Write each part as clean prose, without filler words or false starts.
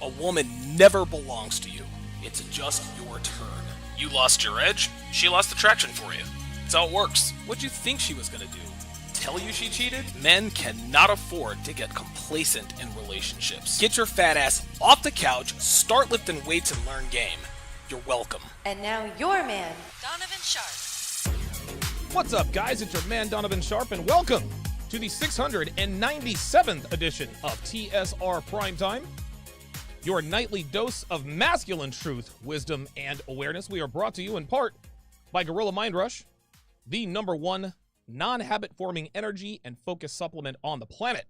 A woman never belongs to you. It's just your turn. You lost your edge, she lost attraction for you. That's how it works. What'd you think she was gonna do? Tell you she cheated? Men cannot afford to get complacent in relationships. Get your fat ass off the couch, start lifting weights, and learn game. You're welcome. And now your man, Donovan Sharpe. What's up, guys? It's your man, Donovan Sharpe, and welcome to the 697th edition of TSR Primetime, your nightly dose of masculine truth, wisdom, and awareness. We are brought to you in part by Gorilla Mind Rush, the #1 non-habit-forming energy and focus supplement on the planet.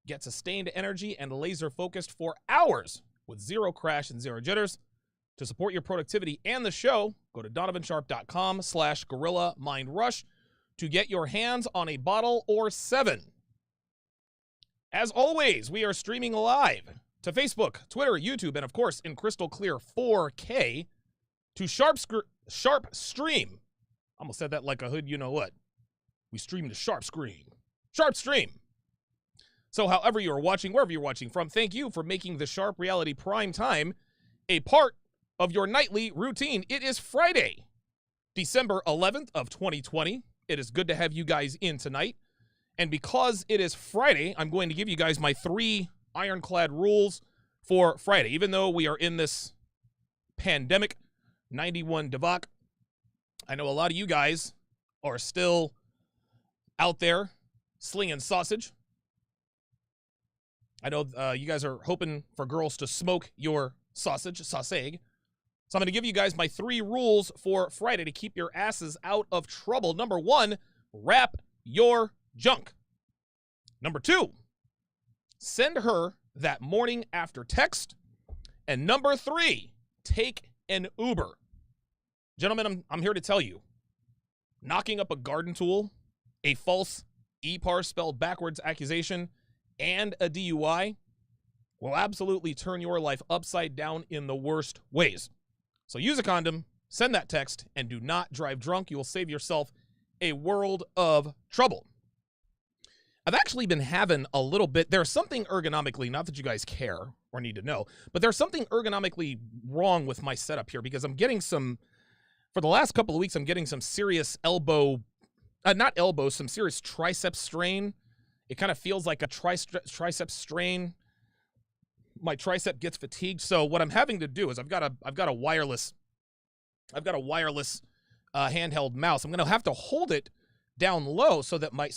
Get sustained energy and laser-focused for hours with zero crash and zero jitters. To support your productivity and the show, go to donovansharpe.com/Gorilla Mind Rush to get your hands on a bottle or 7. As always, we are streaming live to Facebook, Twitter, YouTube, and of course in crystal clear 4K to Sharpe Stream. Almost said that like a hood, you know what. We stream to Sharpe Stream. So however you are watching, wherever you're watching from, thank you for making the Sharpe Reality Prime Time a part of your nightly routine. It is Friday, December 11th of 2020. It is good to have you guys in tonight. And because it is Friday, I'm going to give you guys my 3 ironclad rules for Friday. Even though we are in this pandemic, 91 Debunking, I know a lot of you guys are still out there slinging sausage. I know you guys are hoping for girls to smoke your sausage. So I'm going to give you guys my 3 rules for Friday to keep your asses out of trouble. Number 1, wrap your junk. Number 2, send her that morning after text. And number 3, take an Uber. Gentlemen, I'm here to tell you, knocking up a garden tool, a false EPAR spelled backwards accusation, and a DUI will absolutely turn your life upside down in the worst ways. So use a condom, send that text, and do not drive drunk. You will save yourself a world of trouble. I've actually been having a little bit, there's something ergonomically, not that you guys care or need to know, but there's something ergonomically wrong with my setup here because I'm getting some, for the last couple of weeks, I'm getting some serious some serious tricep strain. It kind of feels like a tricep strain. My tricep gets fatigued. So what I'm having to do is I've got a wireless handheld mouse. I'm going to have to hold it down low so that my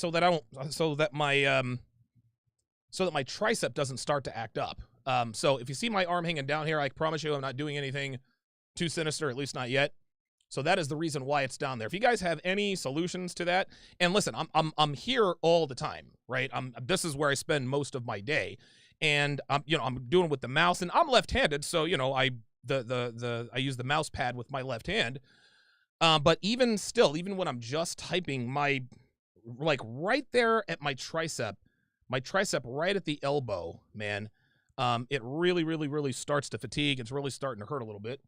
tricep doesn't start to act up. So if you see my arm hanging down here, I promise you I'm not doing anything too sinister, at least not yet. So that is the reason why it's down there. If you guys have any solutions to that, and listen, I'm here all the time, right? This is where I spend most of my day, and I'm doing with the mouse, and I'm left-handed, so I use the mouse pad with my left hand. But even still, even when I'm just typing, right there at my tricep right at the elbow, man, it really, really, really starts to fatigue. It's really starting to hurt a little bit.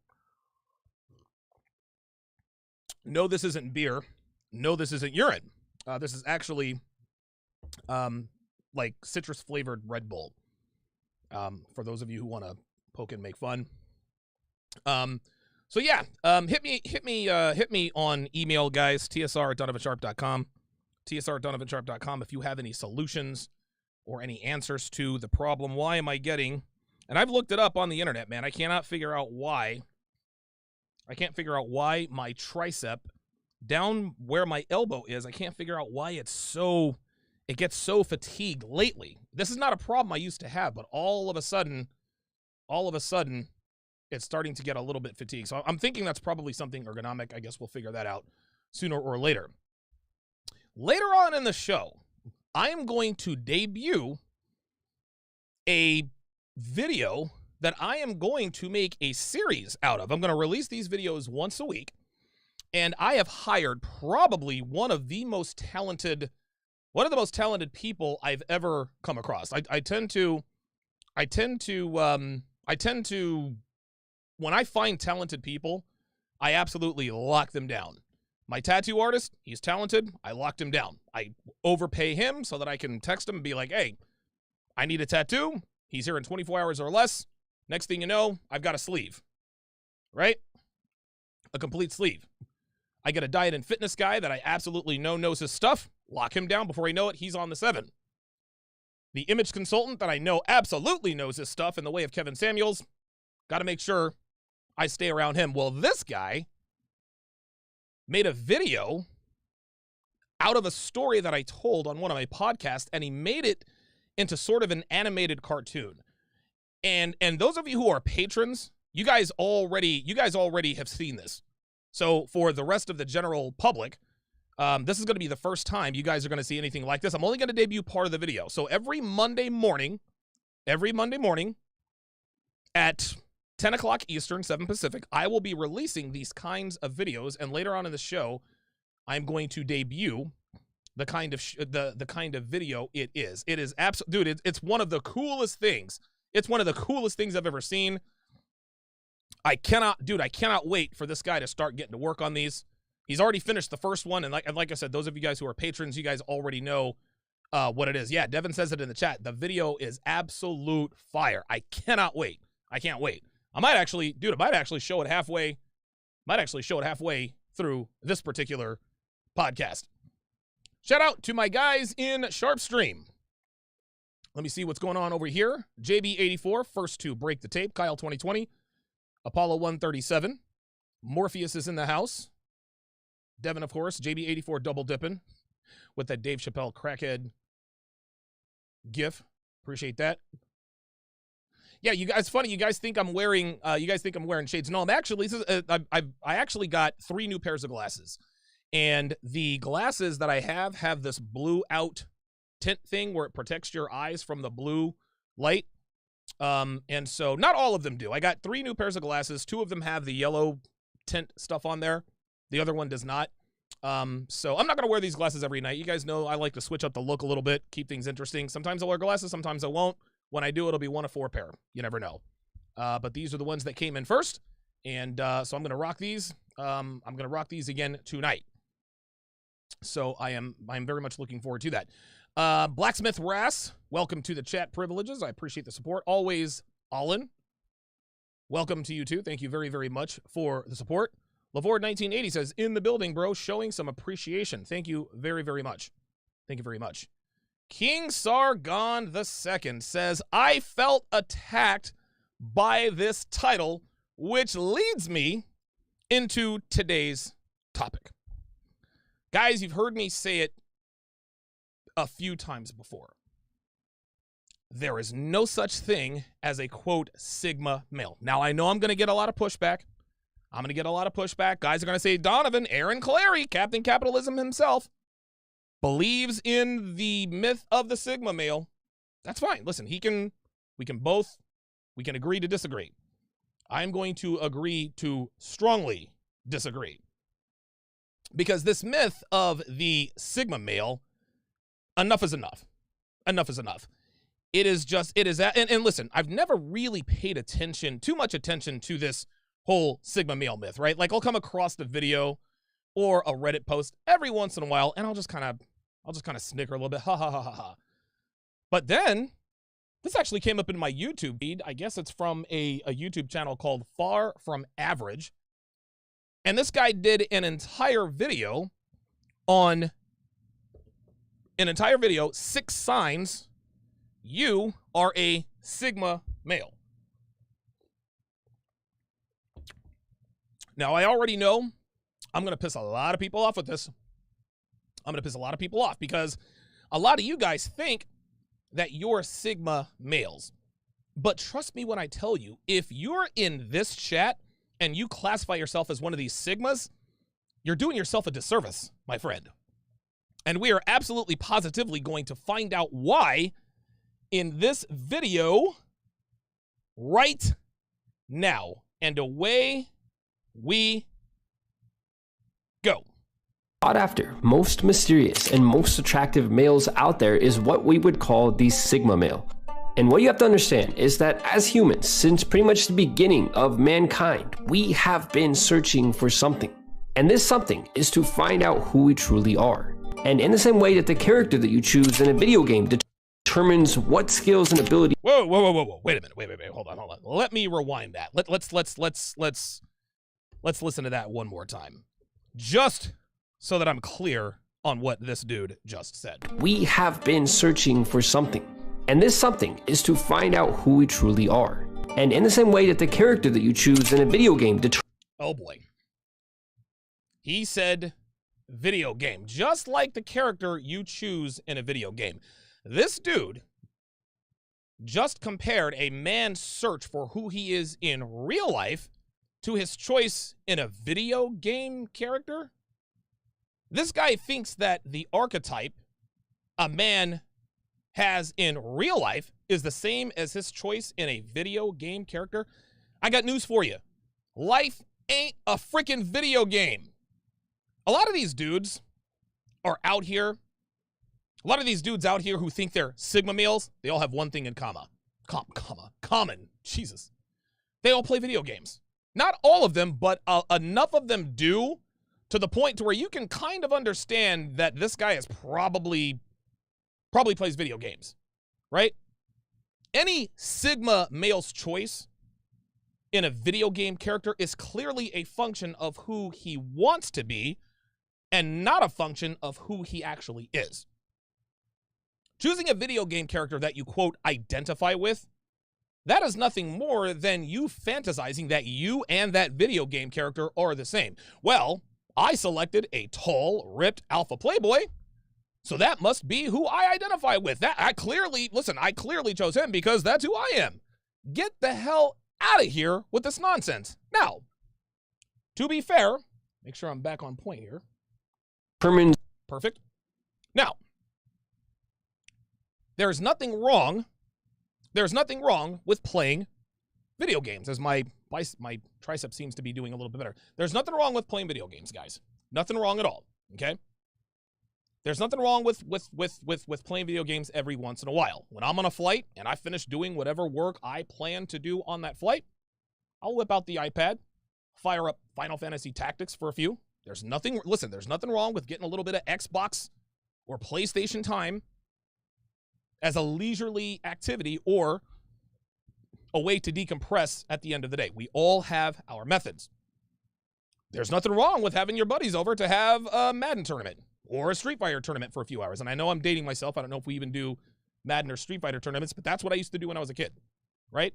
No, this isn't beer. No, this isn't urine. This is actually like citrus flavored Red Bull. For those of you who want to poke and make fun. So yeah, hit me on email, guys. tsr@donovansharpe.com. tsr@donovansharpe.com if you have any solutions or any answers to the problem. Why am I getting? And I've looked it up on the internet, man. I cannot figure out why. I can't figure out why my tricep down where my elbow is, I can't figure out why it gets so fatigued lately. This is not a problem I used to have, but all of a sudden, it's starting to get a little bit fatigued. So I'm thinking that's probably something ergonomic. I guess we'll figure that out sooner or later. Later on in the show, I am going to debut a video that I am going to make a series out of. I'm going to release these videos once a week, and I have hired probably one of the most talented people I've ever come across. I tend to, when I find talented people, I absolutely lock them down. My tattoo artist, he's talented. I locked him down. I overpay him so that I can text him and be like, hey, I need a tattoo. He's here in 24 hours or less. Next thing you know, I've got a sleeve, right? A complete sleeve. I get a diet and fitness guy that I absolutely know knows his stuff. Lock him down. Before I know it, he's on the 7. The image consultant that I know absolutely knows his stuff in the way of Kevin Samuels. Got to make sure I stay around him. Well, this guy made a video out of a story that I told on one of my podcasts, and he made it into sort of an animated cartoon. And those of you who are patrons, you guys already have seen this. So for the rest of the general public, this is going to be the first time you guys are going to see anything like this. I'm only going to debut part of the video. So every Monday morning at 10 o'clock Eastern, 7 Pacific, I will be releasing these kinds of videos. And later on in the show, I'm going to debut the kind of the kind of video it is. It is dude, it's one of the coolest things. It's one of the coolest things I've ever seen. I cannot wait for this guy to start getting to work on these. He's already finished the first one, and like I said, those of you guys who are patrons, you guys already know what it is. Yeah, Devin says it in the chat. The video is absolute fire. I cannot wait. I can't wait. I might actually show it halfway. Through this particular podcast. Shout out to my guys in Sharpe Stream. Let me see what's going on over here. JB84, first to break the tape. Kyle 2020. Apollo 137. Morpheus is in the house. Devin, of course. JB84 double dipping with that Dave Chappelle crackhead gif. Appreciate that. Yeah, you guys, funny. You guys think I'm wearing shades. No, I'm actually. I actually got 3 new pairs of glasses, and the glasses that I have this blue out tint thing where it protects your eyes from the blue light. And so not all of them do. I got 3 new pairs of glasses. 2 of them have the yellow tint stuff on there. The other one does not. So I'm not gonna wear these glasses every night. You guys know I like to switch up the look a little bit, keep things interesting. Sometimes I'll wear glasses, sometimes I won't. When I do, it'll be 1 of 4 pair. You never know. But these are the ones that came in first. And so I'm gonna rock these. I'm gonna rock these again tonight. So I'm very much looking forward to that. Blacksmith Rass, welcome to the chat privileges. I appreciate the support. Always Olin, welcome to you too. Thank you very, very much for the support. Lavord 1980 says, in the building, bro, showing some appreciation. Thank you very, very much. Thank you very much. King Sargon II says, I felt attacked by this title, which leads me into today's topic. Guys, you've heard me say it a few times before. There is no such thing as a, quote, Sigma male. Now, I know I'm going to get a lot of pushback. Guys are going to say, Donovan, Aaron Clary, Captain Capitalism himself, believes in the myth of the Sigma male. That's fine. Listen, we can agree to disagree. I'm going to agree to strongly disagree. Because this myth of the Sigma male, enough is enough. Enough is enough. And listen, I've never really paid too much attention to this whole Sigma male myth, right? Like I'll come across the video or a Reddit post every once in a while, and I'll just kind of snicker a little bit, ha ha ha ha ha. But then this actually came up in my YouTube feed. I guess it's from a YouTube channel called Far From Average. And this guy did an entire video, 6 signs you are a Sigma male. Now, I already know I'm going to piss a lot of people off with this. I'm going to piss a lot of people off because a lot of you guys think that you're Sigma males. But trust me when I tell you, if you're in this chat and you classify yourself as one of these Sigmas, you're doing yourself a disservice, my friend. And we are absolutely positively going to find out why in this video right now. And away we go. Sought after, most mysterious, and most attractive males out there is what we would call the Sigma male. And what you have to understand is that as humans, since pretty much the beginning of mankind, we have been searching for something. And this something is to find out who we truly are. And in the same way that the character that you choose in a video game determines determines what skills and abilities. Whoa. Wait a minute. Wait. Hold on. Let me rewind that. Let's listen to that one more time. Just so that I'm clear on what this dude just said. We have been searching for something, and this something is to find out who we truly are. And in the same way that the character that you choose in a video game Oh boy. He said video game, just like the character you choose in a video game. This dude just compared a man's search for who he is in real life to his choice in a video game character. This guy thinks that the archetype a man has in real life is the same as his choice in a video game character. I got news for you. Life ain't a freaking video game. A lot of these dudes are out here. A lot of these dudes out here who think they're Sigma males, they all have one thing in common. Jesus. They all play video games. Not all of them, but enough of them do to the point to where you can kind of understand that this guy is probably plays video games, right? Any Sigma male's choice in a video game character is clearly a function of who he wants to be and not a function of who he actually is. Choosing a video game character that you, quote, identify with, that is nothing more than you fantasizing that you and that video game character are the same. Well, I selected a tall, ripped alpha playboy, so that must be who I identify with. I clearly chose him because that's who I am. Get the hell out of here with this nonsense. Now, to be fair, make sure I'm back on point here. Perfect. Now, there's nothing wrong with playing video games, as my tricep seems to be doing a little bit better. There's nothing wrong with playing video games, guys. Nothing wrong at all, okay? There's nothing wrong with playing video games every once in a while. When I'm on a flight and I finish doing whatever work I plan to do on that flight, I'll whip out the iPad, fire up Final Fantasy Tactics for a few. There's nothing wrong with getting a little bit of Xbox or PlayStation time as a leisurely activity or a way to decompress at the end of the day. We all have our methods. There's nothing wrong with having your buddies over to have a Madden tournament or a Street Fighter tournament for a few hours. And I know I'm dating myself. I don't know if we even do Madden or Street Fighter tournaments, but that's what I used to do when I was a kid, right?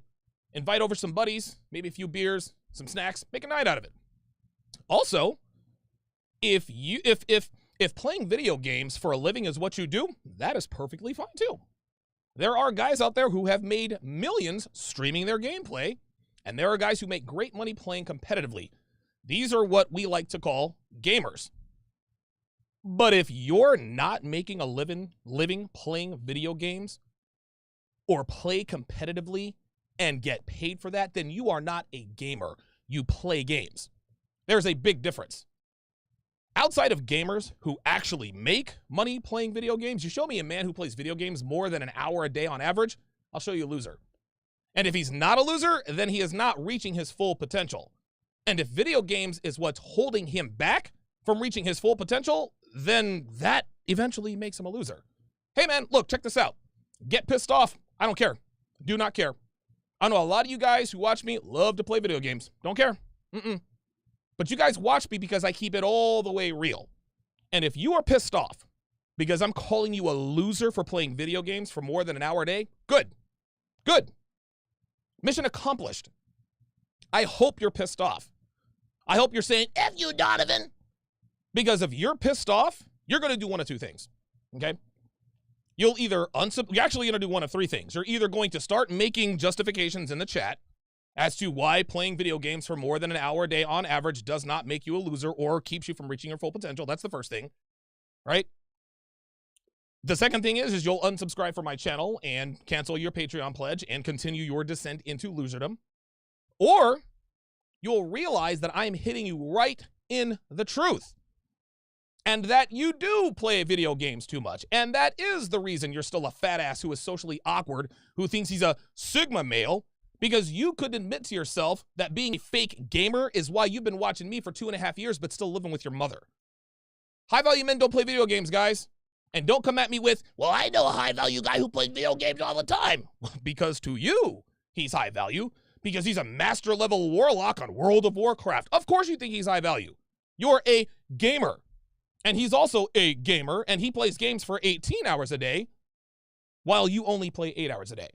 Invite over some buddies, maybe a few beers, some snacks, make a night out of it. Also, if playing video games for a living is what you do, that is perfectly fine too. There are guys out there who have made millions streaming their gameplay, and there are guys who make great money playing competitively. These are what we like to call gamers. But if you're not making a living playing video games or play competitively and get paid for that, then you are not a gamer. You play games. There's a big difference. Outside of gamers who actually make money playing video games, you show me a man who plays video games more than an hour a day on average, I'll show you a loser. And if he's not a loser, then he is not reaching his full potential. And if video games is what's holding him back from reaching his full potential, then that eventually makes him a loser. Hey man, look, check this out. Get pissed off. I don't care. Do not care. I know a lot of you guys who watch me love to play video games. Don't care. But you guys watch me because I keep it all the way real. And if you are pissed off because I'm calling you a loser for playing video games for more than an hour a day, good. Mission accomplished. I hope you're pissed off. I hope you're saying, F you, Donovan. Because if you're pissed off, you're going to do one of two things, okay? You're actually going to do one of three things. You're either going to start making justifications in the chat as to why playing video games for more than an hour a day on average does not make you a loser or keeps you from reaching your full potential. That's the first thing, right? The second thing is you'll unsubscribe from my channel and cancel your Patreon pledge and continue your descent into loserdom. Or you'll realize that I'm hitting you right in the truth and that you do play video games too much. And that is the reason you're still a fat ass who is socially awkward, who thinks he's a Sigma male, because you could admit to yourself that being a fake gamer is why you've been watching me for 2.5 years but still living with your mother. High value men don't play video games, guys. And don't come at me with, well, I know a high-value guy who plays video games all the time. Because to you, he's high value. Because he's a master-level warlock on World of Warcraft. Of course you think he's high value. You're a gamer. And he's also a gamer, and he plays games for 18 hours a day, while you only play 8 hours a day.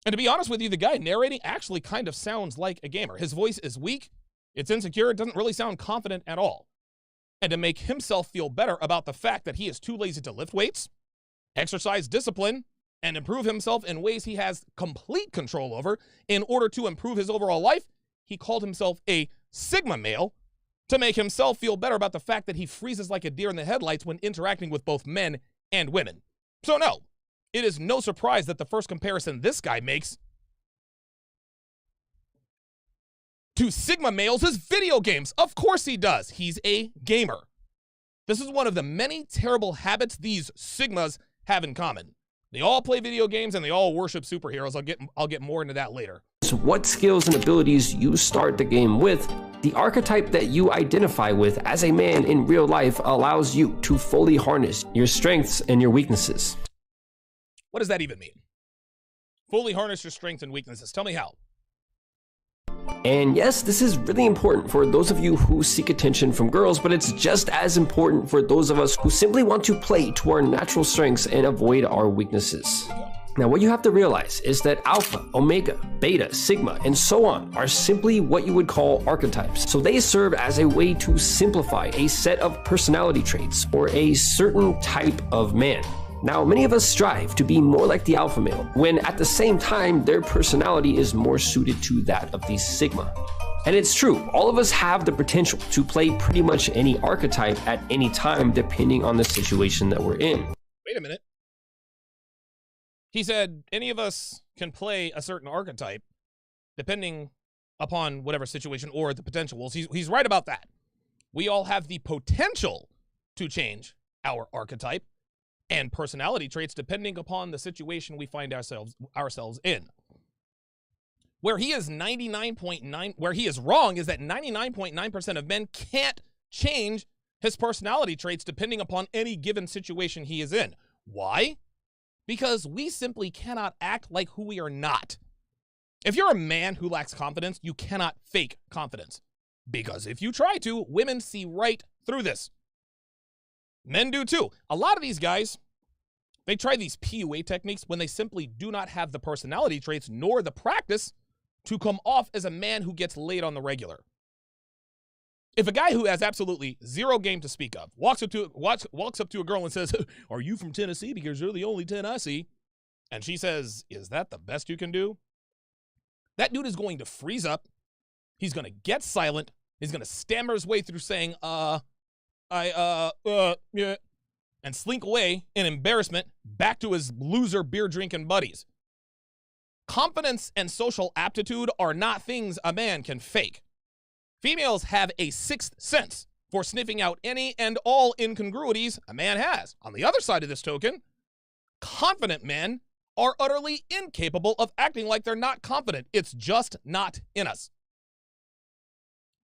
And to be honest with you, the guy narrating actually kind of sounds like a gamer. His voice is weak, it's insecure, it doesn't really sound confident at all. And to make himself feel better about the fact that he is too lazy to lift weights, exercise discipline, and improve himself in ways he has complete control over in order to improve his overall life, he called himself a Sigma male to make himself feel better about the fact that he freezes like a deer in the headlights when interacting with both men and women. So no, it is no surprise that the first comparison this guy makes to Sigma males is video games. Of course he does. He's a gamer. This is one of the many terrible habits these Sigmas have in common. They all play video games and they all worship superheroes. I'll get more into that later. So what skills and abilities you start the game with, the archetype that you identify with as a man in real life allows you to fully harness your strengths and your weaknesses. What does that even mean? Fully harness your strengths and weaknesses. Tell me how. And yes, this is really important for those of you who seek attention from girls, but it's just as important for those of us who simply want to play to our natural strengths and avoid our weaknesses. Now, what you have to realize is that alpha, omega, beta, sigma, and so on are simply what you would call archetypes. So they serve as a way to simplify a set of personality traits or a certain type of man. Now, many of us strive to be more like the alpha male, when at the same time, their personality is more suited to that of the sigma. And it's true, all of us have the potential to play pretty much any archetype at any time, depending on the situation that we're in. Wait a minute. He said any of us can play a certain archetype, depending upon whatever situation or the potential. Well, he's right about that. We all have the potential to change our archetype and personality traits depending upon the situation we find ourselves in. Where he is 99.9, where he is wrong is that 99.9% of men can't change his personality traits depending upon any given situation he is in. Why? Because we simply cannot act like who we are not. If you're a man who lacks confidence, you cannot fake confidence. Because if you try to, women see right through this. Men do too. A lot of these guys, they try these PUA techniques when they simply do not have the personality traits nor the practice to come off as a man who gets laid on the regular. If a guy who has absolutely zero game to speak of walks up to a girl and says, "Are you from Tennessee? Because you're the only 10 I see," and she says, "Is that the best you can do?" That dude is going to freeze up. He's going to get silent. He's going to stammer his way through saying, yeah, and slink away in embarrassment back to his loser beer drinking buddies. Confidence and social aptitude are not things a man can fake. Females have a sixth sense for sniffing out any and all incongruities a man has. On the other side of this token, confident men are utterly incapable of acting like they're not confident. It's just not in us.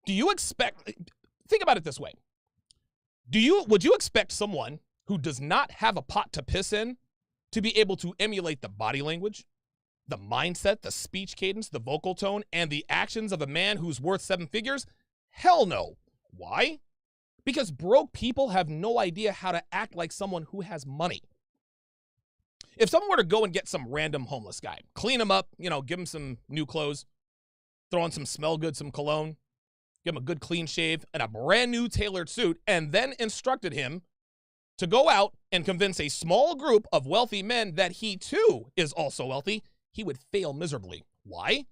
Think about it this way. Would you expect someone who does not have a pot to piss in to be able to emulate the body language, the mindset, the speech cadence, the vocal tone, and the actions of a man who's worth 7 figures? Hell no. Why? Because broke people have no idea how to act like someone who has money. If someone were to go and get some random homeless guy, clean him up, give him some new clothes, throw on some smell good, some cologne, give him a good clean shave and a brand new tailored suit, and then instructed him to go out and convince a small group of wealthy men that he too is also wealthy, he would fail miserably. Why?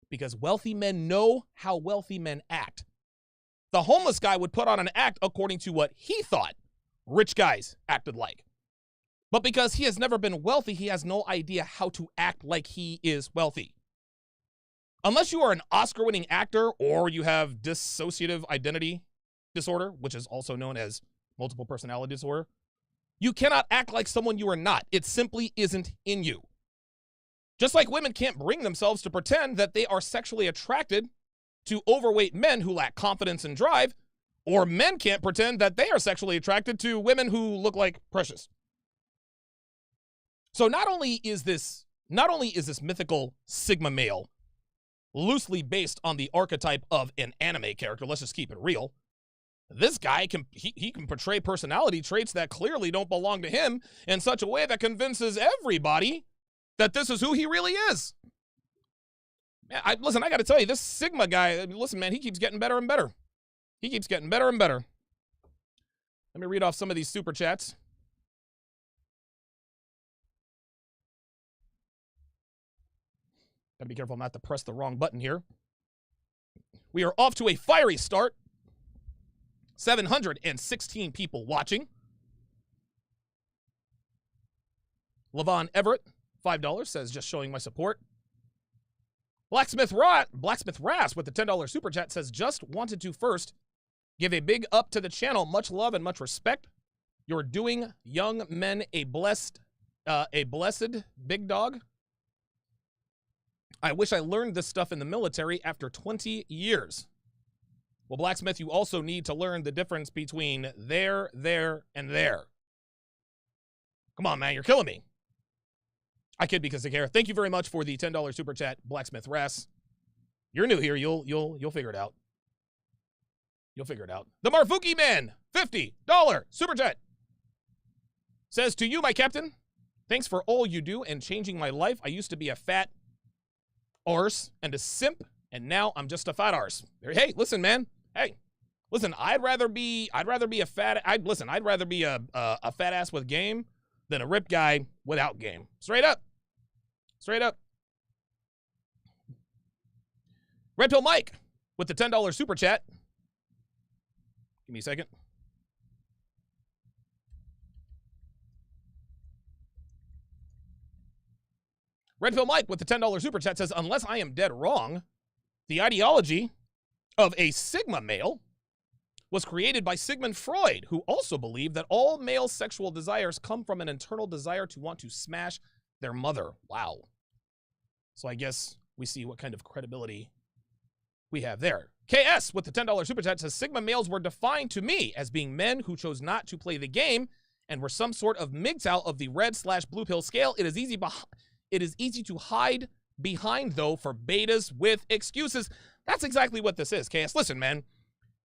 Because wealthy men know how wealthy men act. The homeless guy would put on an act according to what he thought rich guys acted like. But because he has never been wealthy, he has no idea how to act like he is wealthy. Unless you are an Oscar-winning actor or you have dissociative identity disorder, which is also known as multiple personality disorder, you cannot act like someone you are not. It simply isn't in you. Just like women can't bring themselves to pretend that they are sexually attracted to overweight men who lack confidence and drive, Or men can't pretend that they are sexually attracted to women who look like Precious. So not only is this mythical Sigma male loosely based on the archetype of an anime character, let's just keep it real, this guy can portray personality traits that clearly don't belong to him in such a way that convinces everybody that this is who he really is. Listen, I got to tell you, this Sigma guy, listen, man, he keeps getting better and better. He keeps getting better and better. Let me read off some of these super chats. Gotta be careful not to press the wrong button here. We are off to a fiery start. 716 people watching. Levon Everett, $5, says just showing my support. Blacksmith Ras with the $10 super chat says just wanted to first give a big up to the channel. Much love and much respect. You're doing young men a blessed big dog. I wish I learned this stuff in the military after 20 years. Well, Blacksmith, you also need to learn the difference between there, and there. Come on, man, you're killing me. I kid because I care. Thank you very much for the $10 super chat, Blacksmith Ras. You're new here. You'll figure it out. You'll figure it out. The Marfuki Man, $50 super chat, says to you, my captain, thanks for all you do and changing my life. I used to be a fat arse and a simp, and now I'm just a fat arse. Hey, listen, man. Hey, listen. I'd rather be a fat. I'd rather be a fat ass with game than a ripped guy without game. Straight up. Straight up. Red Pill Mike with the $10 super chat. Give me a second. Red Pill Mike with the $10 super chat says, unless I am dead wrong, the ideology of a Sigma male was created by Sigmund Freud, who also believed that all male sexual desires come from an internal desire to want to smash their mother. Wow. So I guess we see what kind of credibility we have there. KS with the $10 super chat says, Sigma males were defined to me as being men who chose not to play the game and were some sort of MGTOW of the red/blue pill scale. It is easy to hide behind, though, for betas with excuses. That's exactly what this is, KS. Listen, man,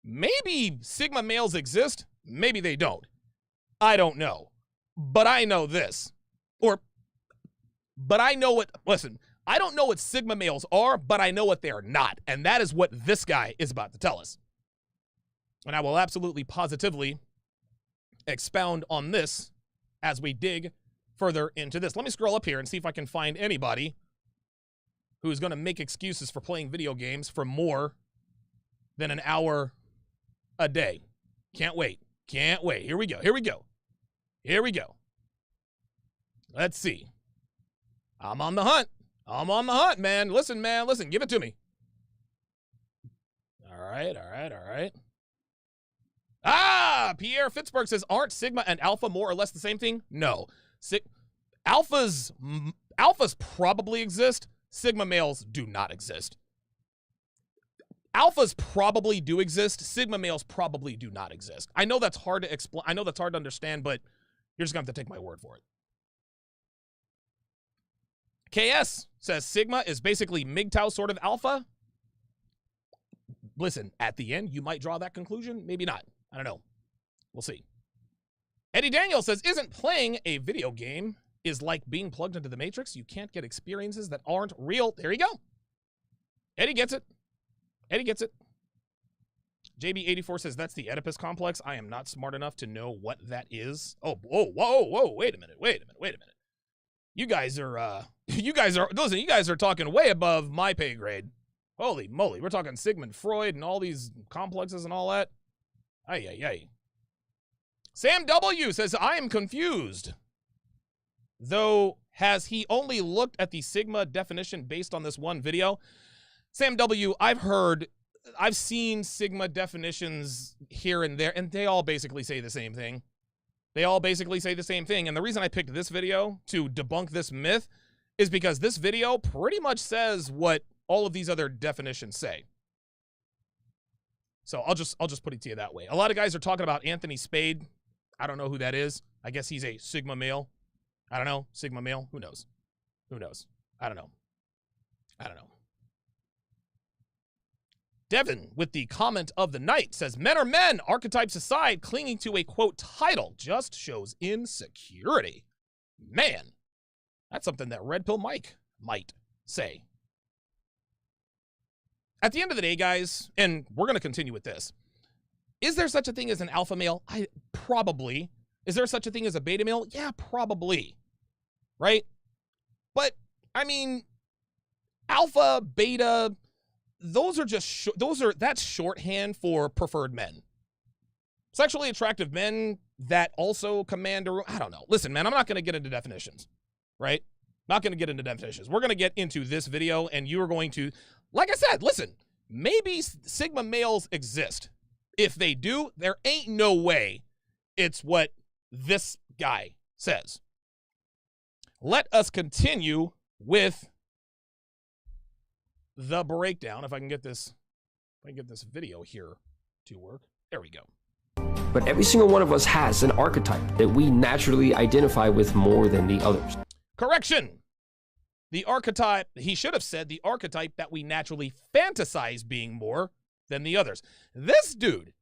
maybe Sigma males exist. Maybe they don't. I don't know. But I know this. But I know what, listen, I don't know what Sigma males are, but I know what they are not. And that is what this guy is about to tell us. And I will absolutely positively expound on this as we dig further into this. Let me scroll up here and see if I can find anybody who's going to make excuses for playing video games for more than an hour a day. Can't wait. Can't wait. Here we go. Here we go. Here we go. Let's see. I'm on the hunt. I'm on the hunt, man. Listen, man. Listen. Give it to me. All right. All right. All right. Ah, Pierre Fitzberg says, aren't Sigma and Alpha more or less the same thing? No. Alphas probably exist. Sigma males do not exist. Alphas probably do exist. Sigma males probably do not exist. I know that's hard to explain. I know that's hard to understand, but you're just going to have to take my word for it. KS says Sigma is basically MGTOW sort of alpha. Listen, at the end, you might draw that conclusion. Maybe not. I don't know. We'll see. Eddie Daniel says, isn't playing a video game is like being plugged into the Matrix? You can't get experiences that aren't real. There you go. Eddie gets it. Eddie gets it. JB84 says, that's the Oedipus complex. I am not smart enough to know what that is. Oh, whoa, whoa, whoa. Wait a minute. Wait a minute. Wait a minute. You guys are talking way above my pay grade. Holy moly. We're talking Sigmund Freud and all these complexes and all that. Ay, ay, ay. Sam W says, I am confused. Though, has he only looked at the Sigma definition based on this one video? Sam W, I've seen Sigma definitions here and there, and they all basically say the same thing. They all basically say the same thing. And the reason I picked this video to debunk this myth is because this video pretty much says what all of these other definitions say. So I'll just put it to you that way. A lot of guys are talking about Anthony Spade. I don't know who that is. I guess he's a Sigma male. I don't know. Sigma male. Who knows? Who knows? I don't know. I don't know. Devin, with the comment of the night, says, men are men, archetypes aside, clinging to a, quote, title just shows insecurity. Man, that's something that Red Pill Mike might say. At the end of the day, guys, and we're going to continue with this, is there such a thing as an alpha male? Probably. Is there such a thing as a beta male? Yeah, probably. Right? But, I mean, alpha, beta, those are just, that's shorthand for preferred men. Sexually attractive men that also command a, I don't know. Listen, man, I'm not going to get into definitions, right? Not going to get into definitions. We're going to get into this video, and you are going to, like I said, listen, maybe Sigma males exist. If they do, there ain't no way it's what this guy says. Let us continue with the breakdown. If I can get this video here to work. There we go. But every single one of us has an archetype that we naturally identify with more than the others. Correction. The archetype, he should have said the archetype that we naturally fantasize being more than the others. This dude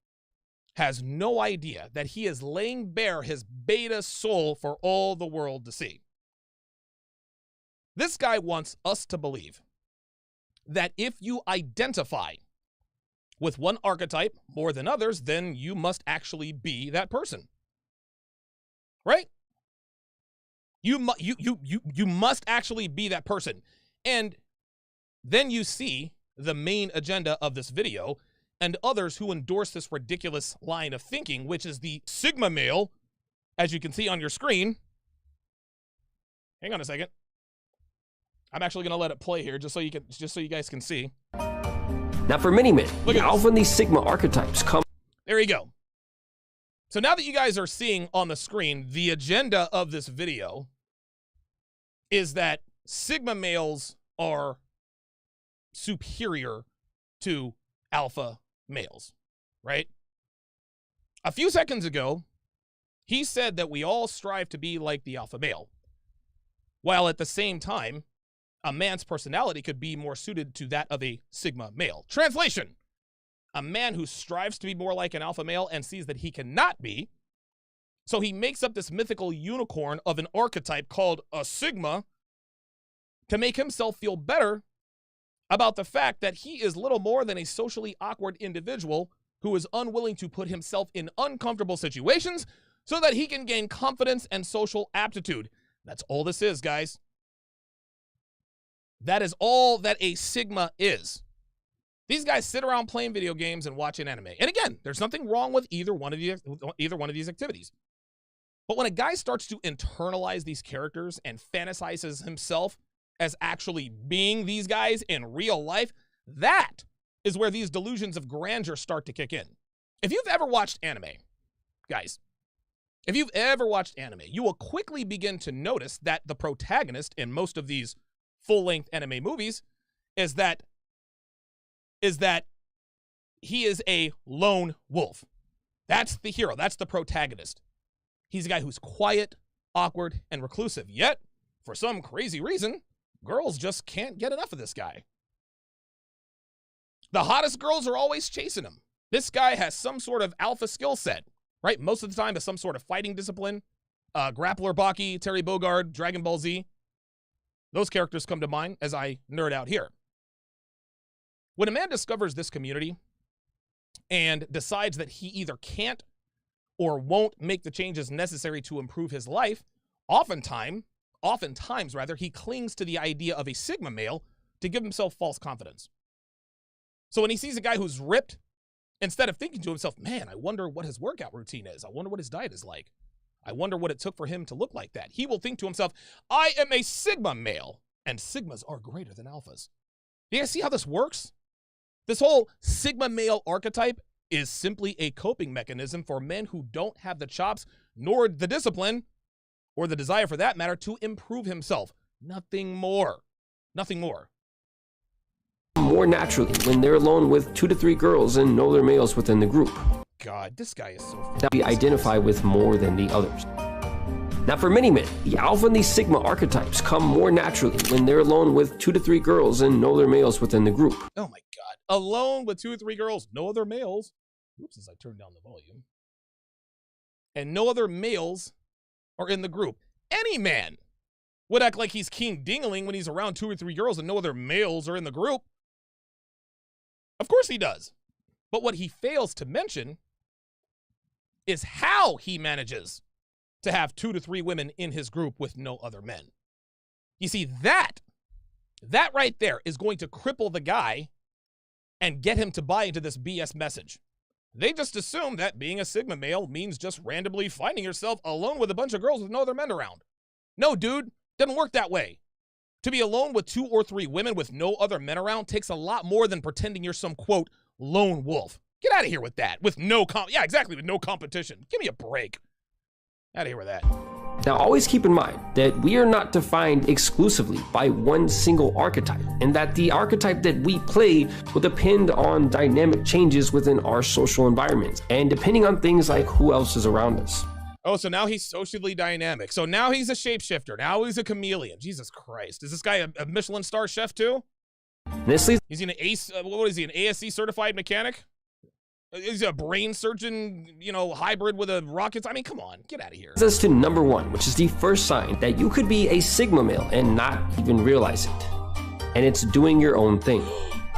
has no idea that he is laying bare his beta soul for all the world to see. This guy wants us to believe that if you identify with one archetype more than others, then you must actually be that person. Right? You must actually be that person. And then you see the main agenda of this video and others who endorse this ridiculous line of thinking, which is the Sigma male, as you can see on your screen. Hang on a second. I'm actually going to let it play here just so you guys can see. Now, for many men, Look the at alpha and these Sigma archetypes come. There you go. So now that you guys are seeing on the screen, the agenda of this video is that Sigma males are superior to alpha males, right? A few seconds ago, he said that we all strive to be like the alpha male, while at the same time, a man's personality could be more suited to that of a Sigma male. Translation: a man who strives to be more like an alpha male and sees that he cannot be, so he makes up this mythical unicorn of an archetype called a Sigma to make himself feel better about the fact that he is little more than a socially awkward individual who is unwilling to put himself in uncomfortable situations so that he can gain confidence and social aptitude. That's all this is, guys. That is all that a Sigma is. These guys sit around playing video games and watching anime. And again, there's nothing wrong with either one of these activities. But when a guy starts to internalize these characters and fantasizes himself as actually being these guys in real life, that is where these delusions of grandeur start to kick in. If you've ever watched anime, guys, if you've ever watched anime, you will quickly begin to notice that the protagonist in most of these full-length anime movies is that he is a lone wolf. That's the hero. That's the protagonist. He's a guy who's quiet, awkward, and reclusive. Yet, for some crazy reason, girls just can't get enough of this guy. The hottest girls are always chasing him. This guy has some sort of alpha skill set, right? Most of the time, it's some sort of fighting discipline. Grappler Baki, Terry Bogard, Dragon Ball Z. Those characters come to mind as I nerd out here. When a man discovers this community and decides that he either can't or won't make the changes necessary to improve his life, oftentimes rather, he clings to the idea of a Sigma male to give himself false confidence. So when he sees a guy who's ripped, instead of thinking to himself, man, I wonder what his workout routine is. I wonder what his diet is like. I wonder what it took for him to look like that. He will think to himself, I am a Sigma male, and Sigmas are greater than alphas. Do you guys see how this works? This whole Sigma male archetype is simply a coping mechanism for men who don't have the chops, nor the discipline, or the desire for that matter, to improve himself. Nothing more. Nothing more. more naturally when they're alone with 2 to 3 girls and no other males within the group. God, this guy is so... That we identify with more than the others. Now, for many men, the alpha and the sigma archetypes come more naturally when they're alone with 2 to 3 girls and no other males within the group. Oh my God. Alone with 2 or 3 girls, no other males. Oops, as I turned down the volume. And no other males are in the group. Any man would act like he's King Dingling when he's around 2 or 3 girls and no other males are in the group. Of course he does. But what he fails to mention is how he manages to have 2 to 3 women in his group with no other men. You see, that right there is going to cripple the guy and get him to buy into this BS message. They just assume that being a sigma male means just randomly finding yourself alone with a bunch of girls with no other men around. No, dude, doesn't work that way. To be alone with 2 or 3 women with no other men around takes a lot more than pretending you're some, quote, lone wolf. Get out of here with that. With no with no competition. Give me a break. Out of here with that. Now, always keep in mind that we are not defined exclusively by one single archetype, and that the archetype that we play will depend on dynamic changes within our social environments, and depending on things like who else is around us. Oh, so now he's socially dynamic. So now he's a shapeshifter. Now he's a chameleon. Jesus Christ. Is this guy a Michelin star chef too? This leads Is he what is he, an ASC certified mechanic? Is he a brain surgeon, hybrid with a rocket? I mean, come on, get out of here. us to number 1, which is the first sign that you could be a sigma male and not even realize it. And it's doing your own thing.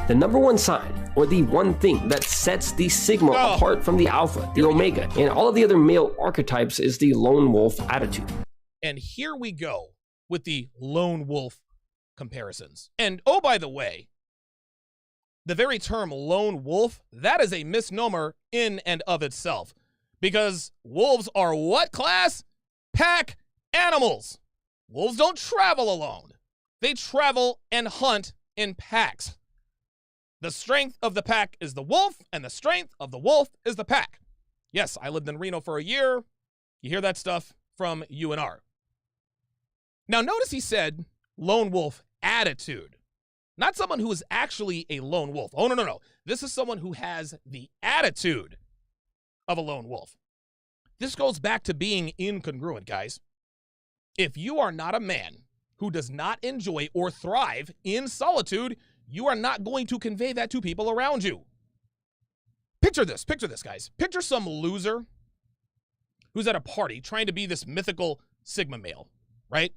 The number 1 sign, or the one thing that sets the sigma apart from the alpha, the omega, and all of the other male archetypes, is the lone wolf attitude. And here we go with the lone wolf comparisons. And oh, by the way, the very term lone wolf, that is a misnomer in and of itself. Because wolves are what class? Pack animals. Wolves don't travel alone. They travel and hunt in packs. The strength of the pack is the wolf, and the strength of the wolf is the pack. Yes, I lived in Reno for a year. You hear that stuff from UNR. Now notice he said lone wolf attitude. Not someone who is actually a lone wolf. Oh, no. This is someone who has the attitude of a lone wolf. This goes back to being incongruent, guys. If you are not a man who does not enjoy or thrive in solitude, you are not going to convey that to people around you. Picture this, guys. Picture some loser who's at a party trying to be this mythical sigma male, right?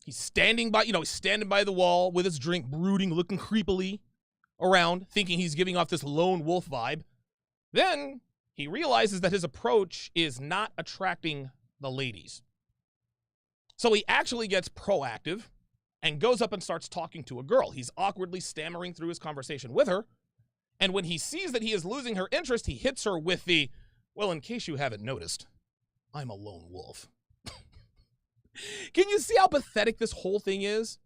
He's standing by, the wall with his drink, brooding, looking creepily around, thinking he's giving off this lone wolf vibe. Then he realizes that his approach is not attracting the ladies. So he actually gets proactive and goes up and starts talking to a girl. He's awkwardly stammering through his conversation with her. And when he sees that he is losing her interest, he hits her with the, well, in case you haven't noticed, I'm a lone wolf. Can you see how pathetic this whole thing is?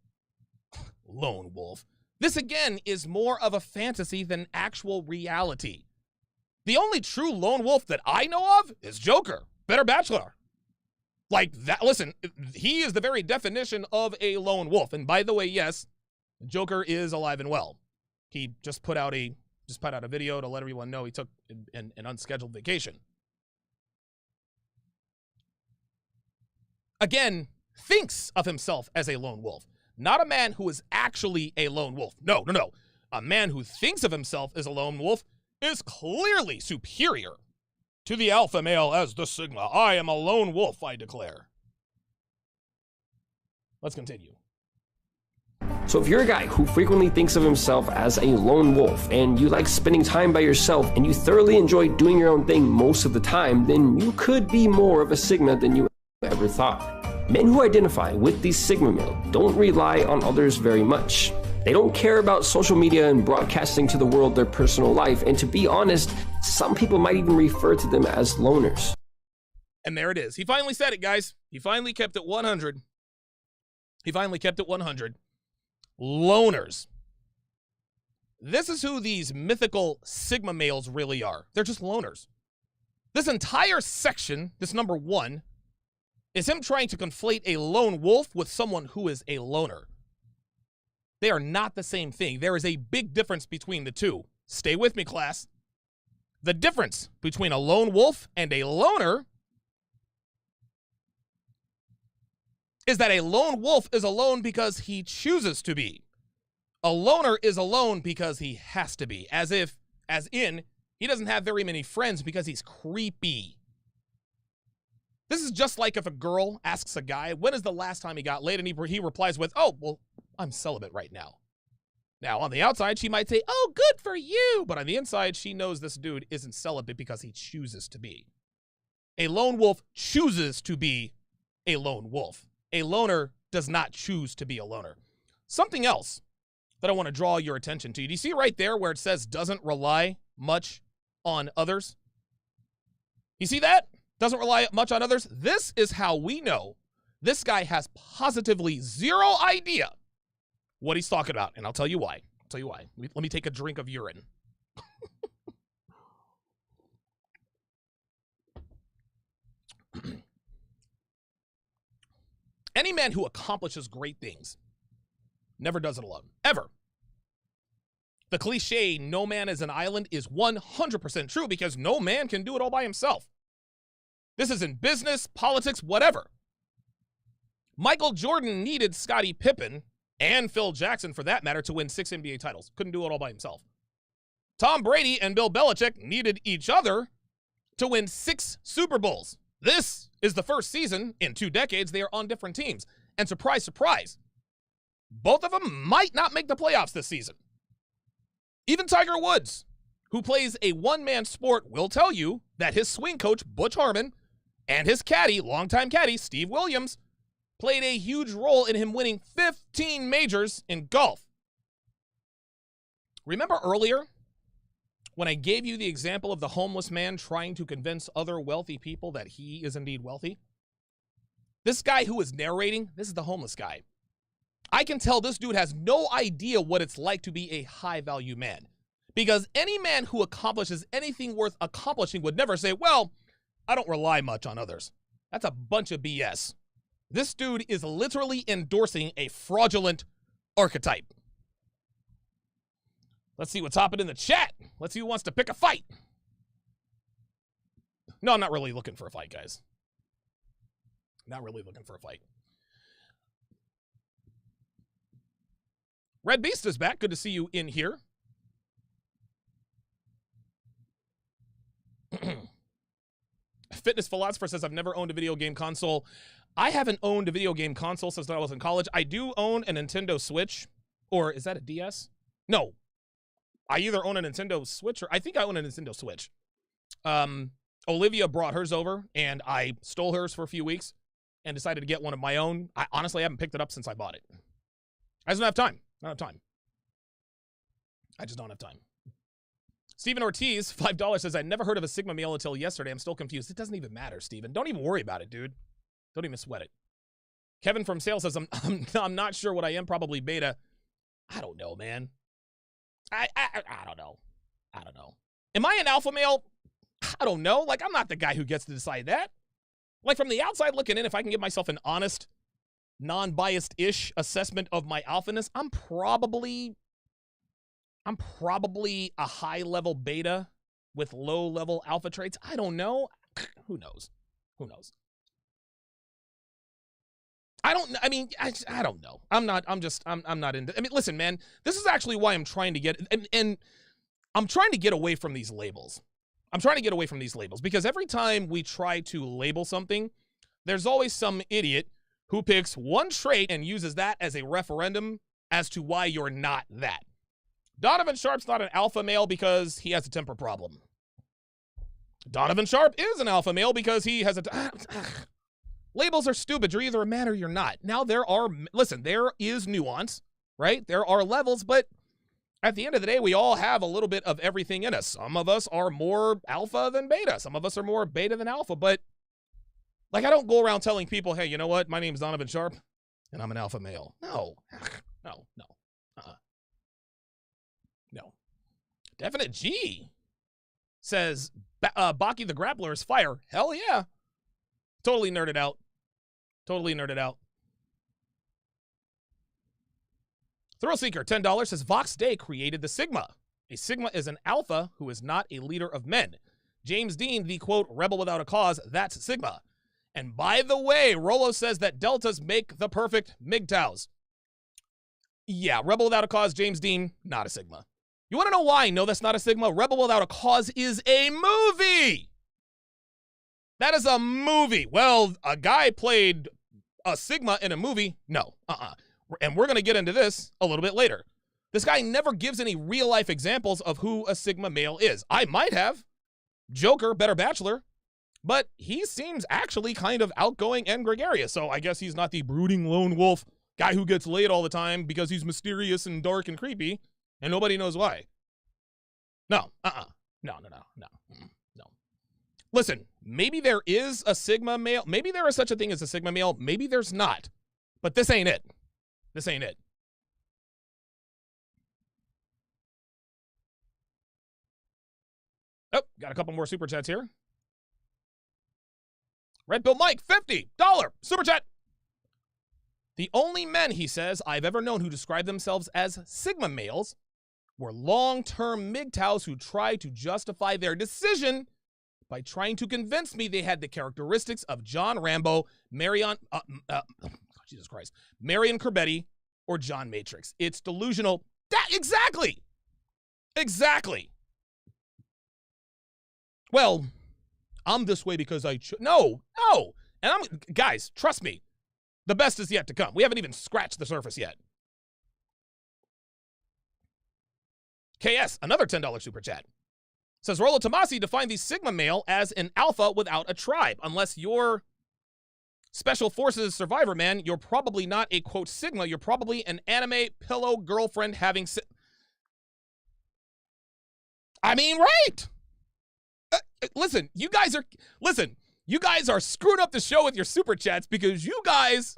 Lone wolf. This, again, is more of a fantasy than actual reality. The only true lone wolf that I know of is Joker, Better Bachelor. Like that, listen, he is the very definition of a lone wolf. And by the way, yes, Joker is alive and well. He just put out a video to let everyone know he took an unscheduled vacation. Again, thinks of himself as a lone wolf. Not a man who is actually a lone wolf. No. A man who thinks of himself as a lone wolf is clearly superior to the alpha male as the sigma. I am a lone wolf, I declare. Let's continue. So if you're a guy who frequently thinks of himself as a lone wolf, and you like spending time by yourself, and you thoroughly enjoy doing your own thing most of the time, then you could be more of a sigma than you ever thought. Men who identify with the sigma male don't rely on others very much. They don't care about social media and broadcasting to the world their personal life, and to be honest, some people might even refer to them as loners. And there it is. He finally said it, guys. He finally kept it 100. Loners. This is who these mythical sigma males really are. They're just loners. This entire section, this number 1, is him trying to conflate a lone wolf with someone who is a loner. They are not the same thing. There is a big difference between the two. Stay with me, class. The difference between a lone wolf and a loner is that a lone wolf is alone because he chooses to be. A loner is alone because he has to be, as in, he doesn't have very many friends because he's creepy. This is just like if a girl asks a guy, when is the last time he got laid? And he replies with, oh, well, I'm celibate right now. Now, on the outside, she might say, oh, good for you. But on the inside, she knows this dude isn't celibate because he chooses to be. A lone wolf chooses to be a lone wolf. A loner does not choose to be a loner. Something else that I want to draw your attention to. Do you see right there where it says doesn't rely much on others? You see that? Doesn't rely much on others? This is how we know this guy has positively zero idea what he's talking about. And I'll tell you why. Let me take a drink of urine. Any man who accomplishes great things never does it alone, ever. The cliche, no man is an island, is 100% true because no man can do it all by himself. This is in business, politics, whatever. Michael Jordan needed Scottie Pippen, and Phil Jackson for that matter, to win 6 NBA titles. Couldn't do it all by himself. Tom Brady and Bill Belichick needed each other to win 6 Super Bowls. This is the first season in 2 decades they are on different teams. And surprise, surprise, both of them might not make the playoffs this season. Even Tiger Woods, who plays a one-man sport, will tell you that his swing coach, Butch Harmon, and his caddy, longtime caddy, Steve Williams, played a huge role in him winning 15 majors in golf. Remember earlier when I gave you the example of the homeless man trying to convince other wealthy people that he is indeed wealthy? This guy who is narrating, this is the homeless guy. I can tell this dude has no idea what it's like to be a high-value man. Because any man who accomplishes anything worth accomplishing would never say, well, I don't rely much on others. That's a bunch of BS. This dude is literally endorsing a fraudulent archetype. Let's see what's hopping in the chat. Let's see who wants to pick a fight. No, I'm not really looking for a fight, guys. Not really looking for a fight. Red Beast is back. Good to see you in here. Fitness Philosopher says, I've never owned a video game console. I haven't owned a video game console since I was in college. I do own a Nintendo Switch. Or is that a DS? No. I either own a Nintendo Switch or I think I own a Nintendo Switch. Olivia brought hers over and I stole hers for a few weeks and decided to get one of my own. I honestly haven't picked it up since I bought it. I just don't have time. I don't have time. I just don't have time. Stephen Ortiz, $5, says, I never heard of a Sigma male until yesterday. I'm still confused. It doesn't even matter, Stephen. Don't even worry about it, dude. Don't even sweat it. Kevin from Sales says, I'm not sure what I am, probably beta. I don't know, man. I don't know. I don't know. Am I an alpha male? I don't know. Like, I'm not the guy who gets to decide that. Like, from the outside looking in, if I can give myself an honest, non-biased-ish assessment of my alphaness, I'm probably a high-level beta with low-level alpha traits. I don't know. Who knows? Who knows? I don't know. I'm not into, I mean, listen, man, this is actually why I'm trying to get, and I'm trying to get away from these labels. I'm trying to get away from these labels because every time we try to label something, there's always some idiot who picks one trait and uses that as a referendum as to why you're not that. Donovan Sharpe's not an alpha male because he has a temper problem. Donovan Sharpe is an alpha male because he has a... Labels are stupid. You're either a man or you're not. Now there is nuance, right? There are levels, but at the end of the day, we all have a little bit of everything in us. Some of us are more alpha than beta. Some of us are more beta than alpha, but like I don't go around telling people, hey, you know what? My name's Donovan Sharpe and I'm an alpha male. No. No. Definite G says, Baki the Grappler is fire. Hell yeah. Totally nerded out. Thrillseeker, $10, says Vox Day created the Sigma. A Sigma is an alpha who is not a leader of men. James Dean, the quote, rebel without a cause, that's Sigma. And by the way, Rolo says that deltas make the perfect MGTOWs. Yeah, rebel without a cause, James Dean, not a Sigma. You want to know why? No, that's not a Sigma. Rebel Without a Cause is a movie. That is a movie. Well, a guy played a Sigma in a movie. No, And we're going to get into this a little bit later. This guy never gives any real-life examples of who a Sigma male is. I might have. Joker, Better Bachelor. But he seems actually kind of outgoing and gregarious. So I guess he's not the brooding lone wolf guy who gets laid all the time because he's mysterious and dark and creepy. And nobody knows why. No. No. Listen, maybe there is a Sigma male. Maybe there is such a thing as a Sigma male. Maybe there's not. But this ain't it. This ain't it. Oh, got a couple more super chats here. Red Pill Mike, $50 super chat. The only men, he says, I've ever known who describe themselves as Sigma males were long-term MGTOWs who tried to justify their decision by trying to convince me they had the characteristics of John Rambo, Marion Corbetti, or John Matrix. It's delusional. Exactly. Well, I'm this way because no. And guys, trust me, the best is yet to come. We haven't even scratched the surface yet. KS, another $10 super chat. Says Rollo Tomasi defined the Sigma male as an alpha without a tribe. Unless you're Special Forces survivor, man, you're probably not a, quote, Sigma. You're probably an anime pillow girlfriend having I mean, right. Listen, you guys are screwing up the show with your super chats because you guys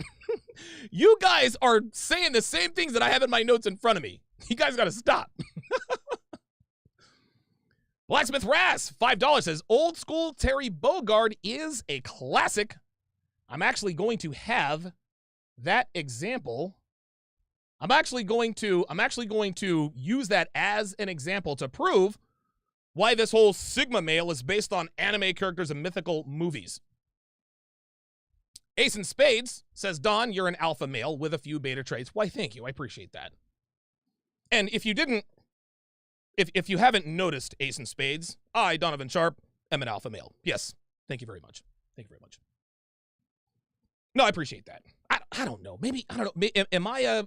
are saying the same things that I have in my notes in front of me. You guys got to stop. Blacksmith Ras, $5 says, old school Terry Bogard is a classic. I'm actually going to have that example. I'm actually going to use that as an example to prove why this whole Sigma male is based on anime characters and mythical movies. Ace in Spades says, Don, you're an alpha male with a few beta traits. Why, thank you. I appreciate that. And if you haven't noticed, Ace in Spades, I, Donovan Sharpe, am an alpha male. Yes. Thank you very much. No, I appreciate that. I don't know. Maybe, I don't know. Am I a,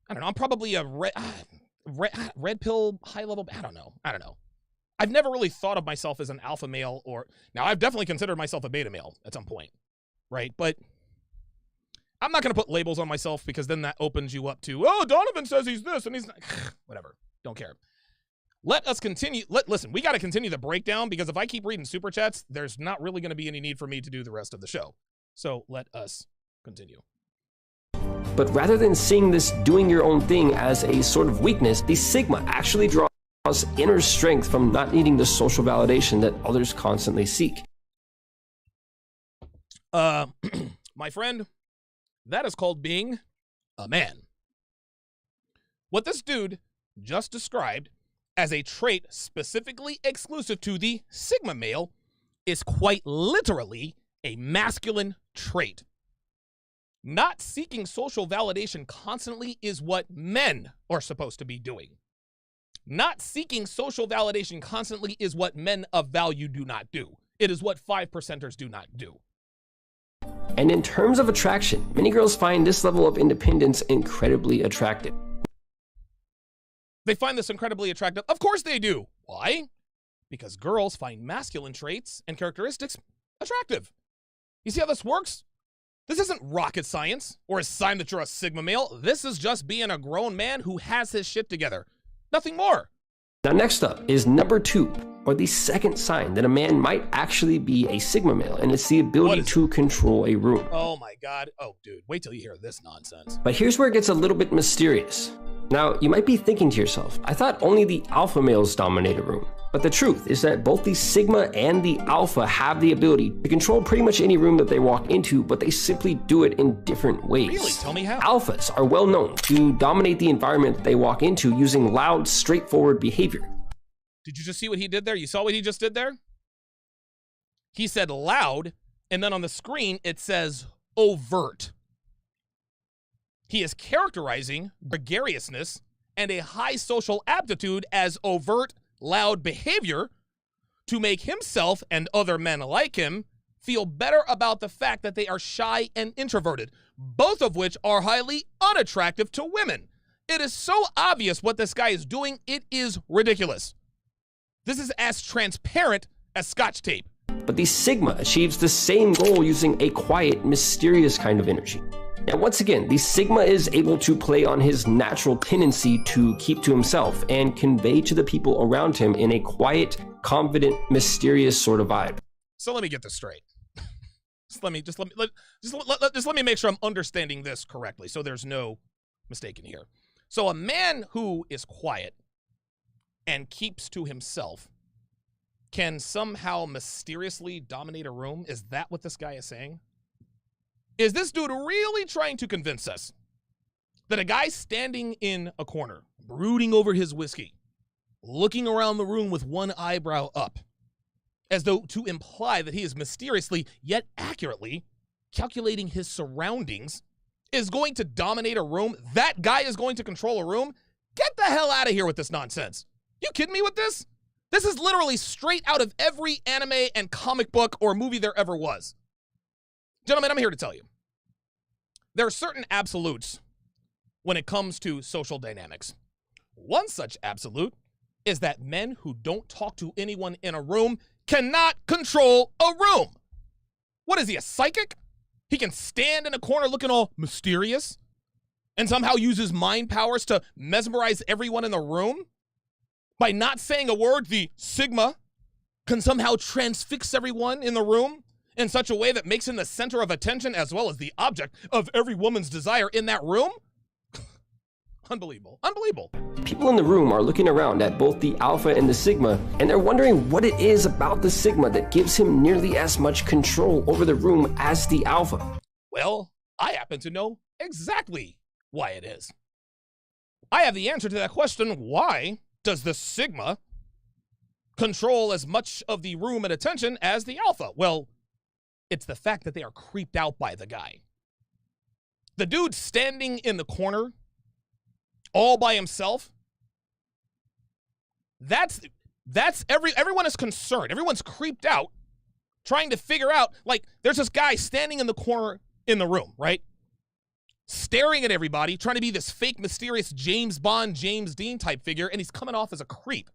I don't know. I'm probably a red pill high level. I don't know. I've never really thought of myself as an alpha male now I've definitely considered myself a beta male at some point, right? But I'm not going to put labels on myself because then that opens you up to, oh, Donovan says he's this and he's not. Whatever. Don't care. Let us continue. Listen, we got to continue the breakdown because if I keep reading super chats, there's not really going to be any need for me to do the rest of the show. So let us continue. But rather than seeing this doing your own thing as a sort of weakness, the Sigma actually draws inner strength from not needing the social validation that others constantly seek. My friend, that is called being a man. What this dude just described as a trait specifically exclusive to the Sigma male is quite literally a masculine trait. Not seeking social validation constantly is what men are supposed to be doing. Not seeking social validation constantly is what men of value do not do. It is what 5%ers do not do. And in terms of attraction, many girls find this level of independence incredibly attractive. They find this incredibly attractive. Of course they do. Why? Because girls find masculine traits and characteristics attractive. You see how this works? This isn't rocket science or a sign that you're a Sigma male. This is just being a grown man who has his shit together. Nothing more. Now next up is number 2, or the second sign that a man might actually be a Sigma male, and it's the ability to control a room. Oh my God. Oh dude, wait till you hear this nonsense. But here's where it gets a little bit mysterious. Now, you might be thinking to yourself, I thought only the alpha males dominate a room. But the truth is that both the sigma and the alpha have the ability to control pretty much any room that they walk into, but they simply do it in different ways. Really? Tell me how. Alphas are well known to dominate the environment that they walk into using loud, straightforward behavior. Did you just see what he did there? You saw what he just did there? He said loud, and then on the screen it says overt. He is characterizing gregariousness and a high social aptitude as overt, loud behavior to make himself and other men like him feel better about the fact that they are shy and introverted, both of which are highly unattractive to women. It is so obvious what this guy is doing, it is ridiculous. This is as transparent as Scotch tape. But the sigma achieves the same goal using a quiet, mysterious kind of energy. Now, once again, the sigma is able to play on his natural tendency to keep to himself and convey to the people around him in a quiet, confident, mysterious sort of vibe. So let me get this straight. Let me make sure I'm understanding this correctly, so there's no mistake in here. So a man who is quiet and keeps to himself can somehow mysteriously dominate a room? Is that what this guy is saying? Is this dude really trying to convince us that a guy standing in a corner, brooding over his whiskey, looking around the room with one eyebrow up, as though to imply that he is mysteriously yet accurately calculating his surroundings, is going to dominate a room? That guy is going to control a room? Get the hell out of here with this nonsense. You kidding me with this? This is literally straight out of every anime and comic book or movie there ever was. Gentlemen, I'm here to tell you, there are certain absolutes when it comes to social dynamics. One such absolute is that men who don't talk to anyone in a room cannot control a room. What is he, a psychic? He can stand in a corner looking all mysterious and somehow use his mind powers to mesmerize everyone in the room? By not saying a word, the sigma can somehow transfix everyone in the room in such a way that makes him the center of attention as well as the object of every woman's desire in that room? Unbelievable. Unbelievable. People in the room are looking around at both the alpha and the sigma, and they're wondering what it is about the sigma that gives him nearly as much control over the room as the alpha. Well, I happen to know exactly why it is. I have the answer to that question. Why does the sigma control as much of the room and attention as the alpha? Well, it's the fact that they are creeped out by the guy. The dude standing in the corner all by himself, everyone is concerned. Everyone's creeped out trying to figure out, like, there's this guy standing in the corner in the room, right? Staring at everybody, trying to be this fake, mysterious James Bond, James Dean type figure, and he's coming off as a creep.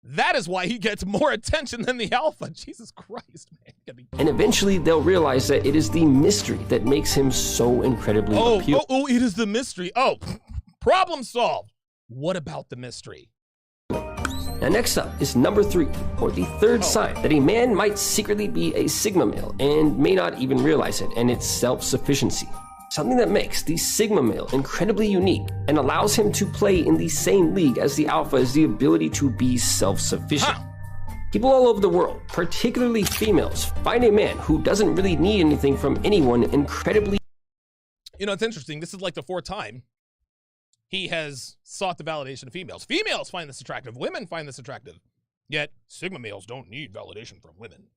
That is why he gets more attention than the alpha. Jesus Christ, man. And eventually they'll realize that it is the mystery that makes him so incredibly appealing. Oh, it is the mystery. Oh, problem solved. What about the mystery? Now next up is number 3, or the third sign that a man might secretly be a sigma male and may not even realize it, and it's self-sufficiency. Something that makes the sigma male incredibly unique and allows him to play in the same league as the alpha is the ability to be self-sufficient. People all over the world, particularly females, find a man who doesn't really need anything from anyone incredibly... You know, it's interesting. This is like the 4th time he has sought the validation of females. Females find this attractive. Women find this attractive. Yet, sigma males don't need validation from women.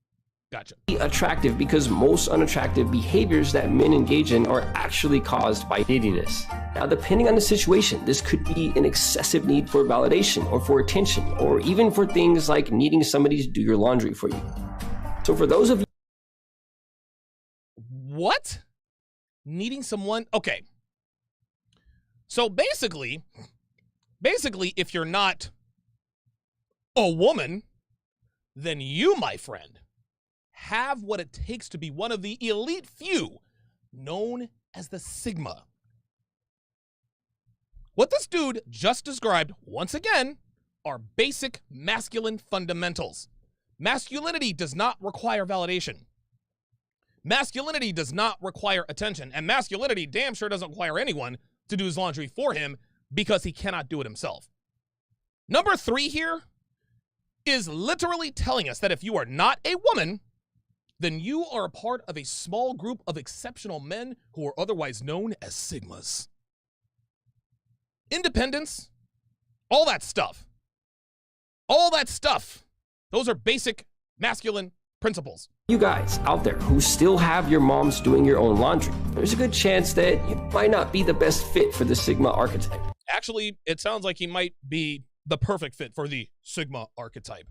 Gotcha. Attractive because most unattractive behaviors that men engage in are actually caused by neediness. Now, depending on the situation, this could be an excessive need for validation or for attention, or even for things like needing somebody to do your laundry for you. So for those of you... What? Needing someone? Okay. So basically, if you're not a woman, then you, my friend, have what it takes to be one of the elite few known as the sigma. What this dude just described, once again, are basic masculine fundamentals. Masculinity does not require validation. Masculinity does not require attention. And masculinity damn sure doesn't require anyone to do his laundry for him. because he cannot do it himself. Number 3 here is literally telling us that if you are not a woman, then you are a part of a small group of exceptional men who are otherwise known as Sigmas. Independence, all that stuff. All that stuff. Those are basic masculine principles. You guys out there who still have your moms doing your own laundry, there's a good chance that you might not be the best fit for the Sigma archetype. Actually, it sounds like he might be the perfect fit for the Sigma archetype.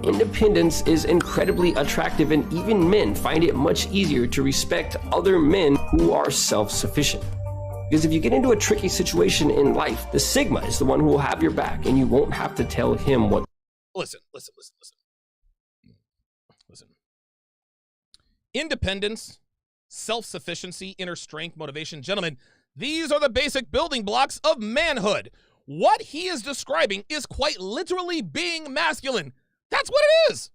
Independence is incredibly attractive, and even men find it much easier to respect other men who are self-sufficient. Because if you get into a tricky situation in life, the Sigma is the one who will have your back, and you won't have to tell him what. Listen. Independence, self-sufficiency, inner strength, motivation. Gentlemen, these are the basic building blocks of manhood. What he is describing is quite literally being masculine. That's what it is.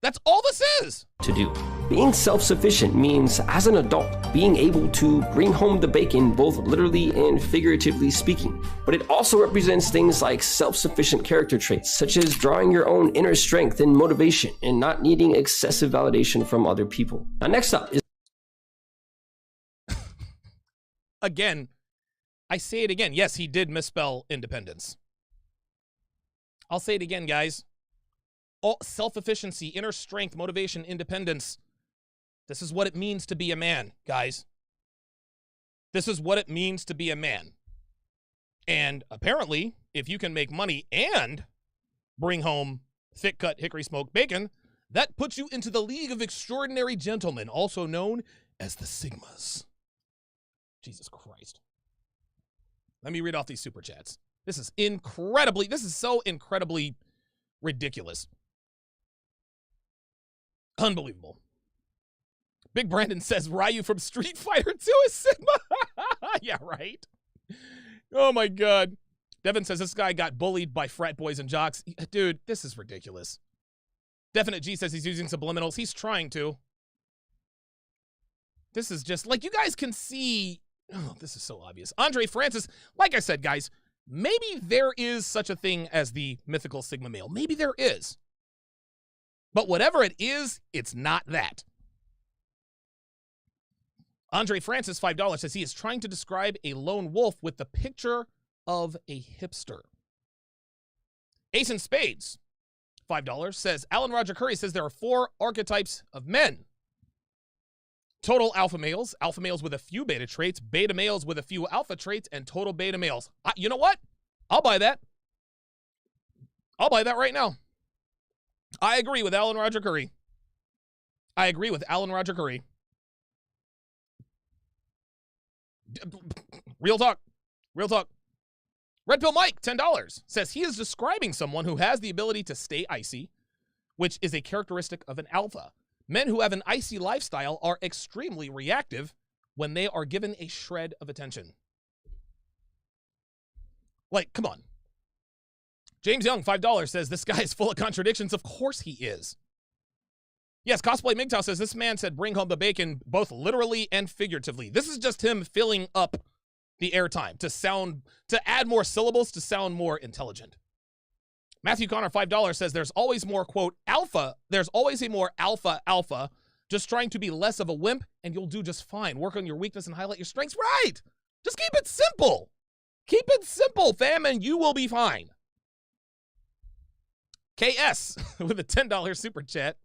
That's all this is. To do. Being self-sufficient means, as an adult, being able to bring home the bacon, both literally and figuratively speaking. But it also represents things like self-sufficient character traits, such as drawing your own inner strength and motivation and not needing excessive validation from other people. Now, next up is... Again, I say it again. Yes, he did misspell independence. I'll say it again, guys. All self-efficiency, inner strength, motivation, independence. This is what it means to be a man, guys. This is what it means to be a man. And apparently, if you can make money and bring home thick-cut hickory-smoked bacon, that puts you into the League of Extraordinary Gentlemen, also known as the Sigmas. Jesus Christ. Let me read off these super chats. This is so incredibly ridiculous. Unbelievable. Big Brandon says Ryu from Street Fighter 2 is Sigma. Yeah, right. Oh my God. Devin says this guy got bullied by frat boys and jocks. Dude, this is ridiculous. Definite G says he's using subliminals. He's trying to. This is just like, you guys can see. Oh, this is so obvious. Andre Francis, like I said, guys, maybe there is such a thing as the mythical Sigma male. Maybe there is. But whatever it is, it's not that. Andre Francis, $5, says he is trying to describe a lone wolf with the picture of a hipster. Ace in Spades, $5, says Alan Roger Curry says there are 4 archetypes of men. Total alpha males with a few beta traits, beta males with a few alpha traits, and total beta males. You know what? I'll buy that. I'll buy that right now. I agree with Alan Roger Curry. Real talk. Red Pill Mike, $10, says he is describing someone who has the ability to stay icy, which is a characteristic of an alpha. Men who have an icy lifestyle are extremely reactive when they are given a shred of attention. Like, come on. James Young, $5, says this guy is full of contradictions. Of course he is. Yes, Cosplay MGTOW says this man said bring home the bacon both literally and figuratively. This is just him filling up the airtime to add more syllables to sound more intelligent. Matthew Connor, $5, says there's always more, quote, alpha. There's always a more alpha. Just trying to be less of a wimp and you'll do just fine. Work on your weakness and highlight your strengths. Right. Just keep it simple. Keep it simple, fam, and you will be fine. KS with a $10 super chat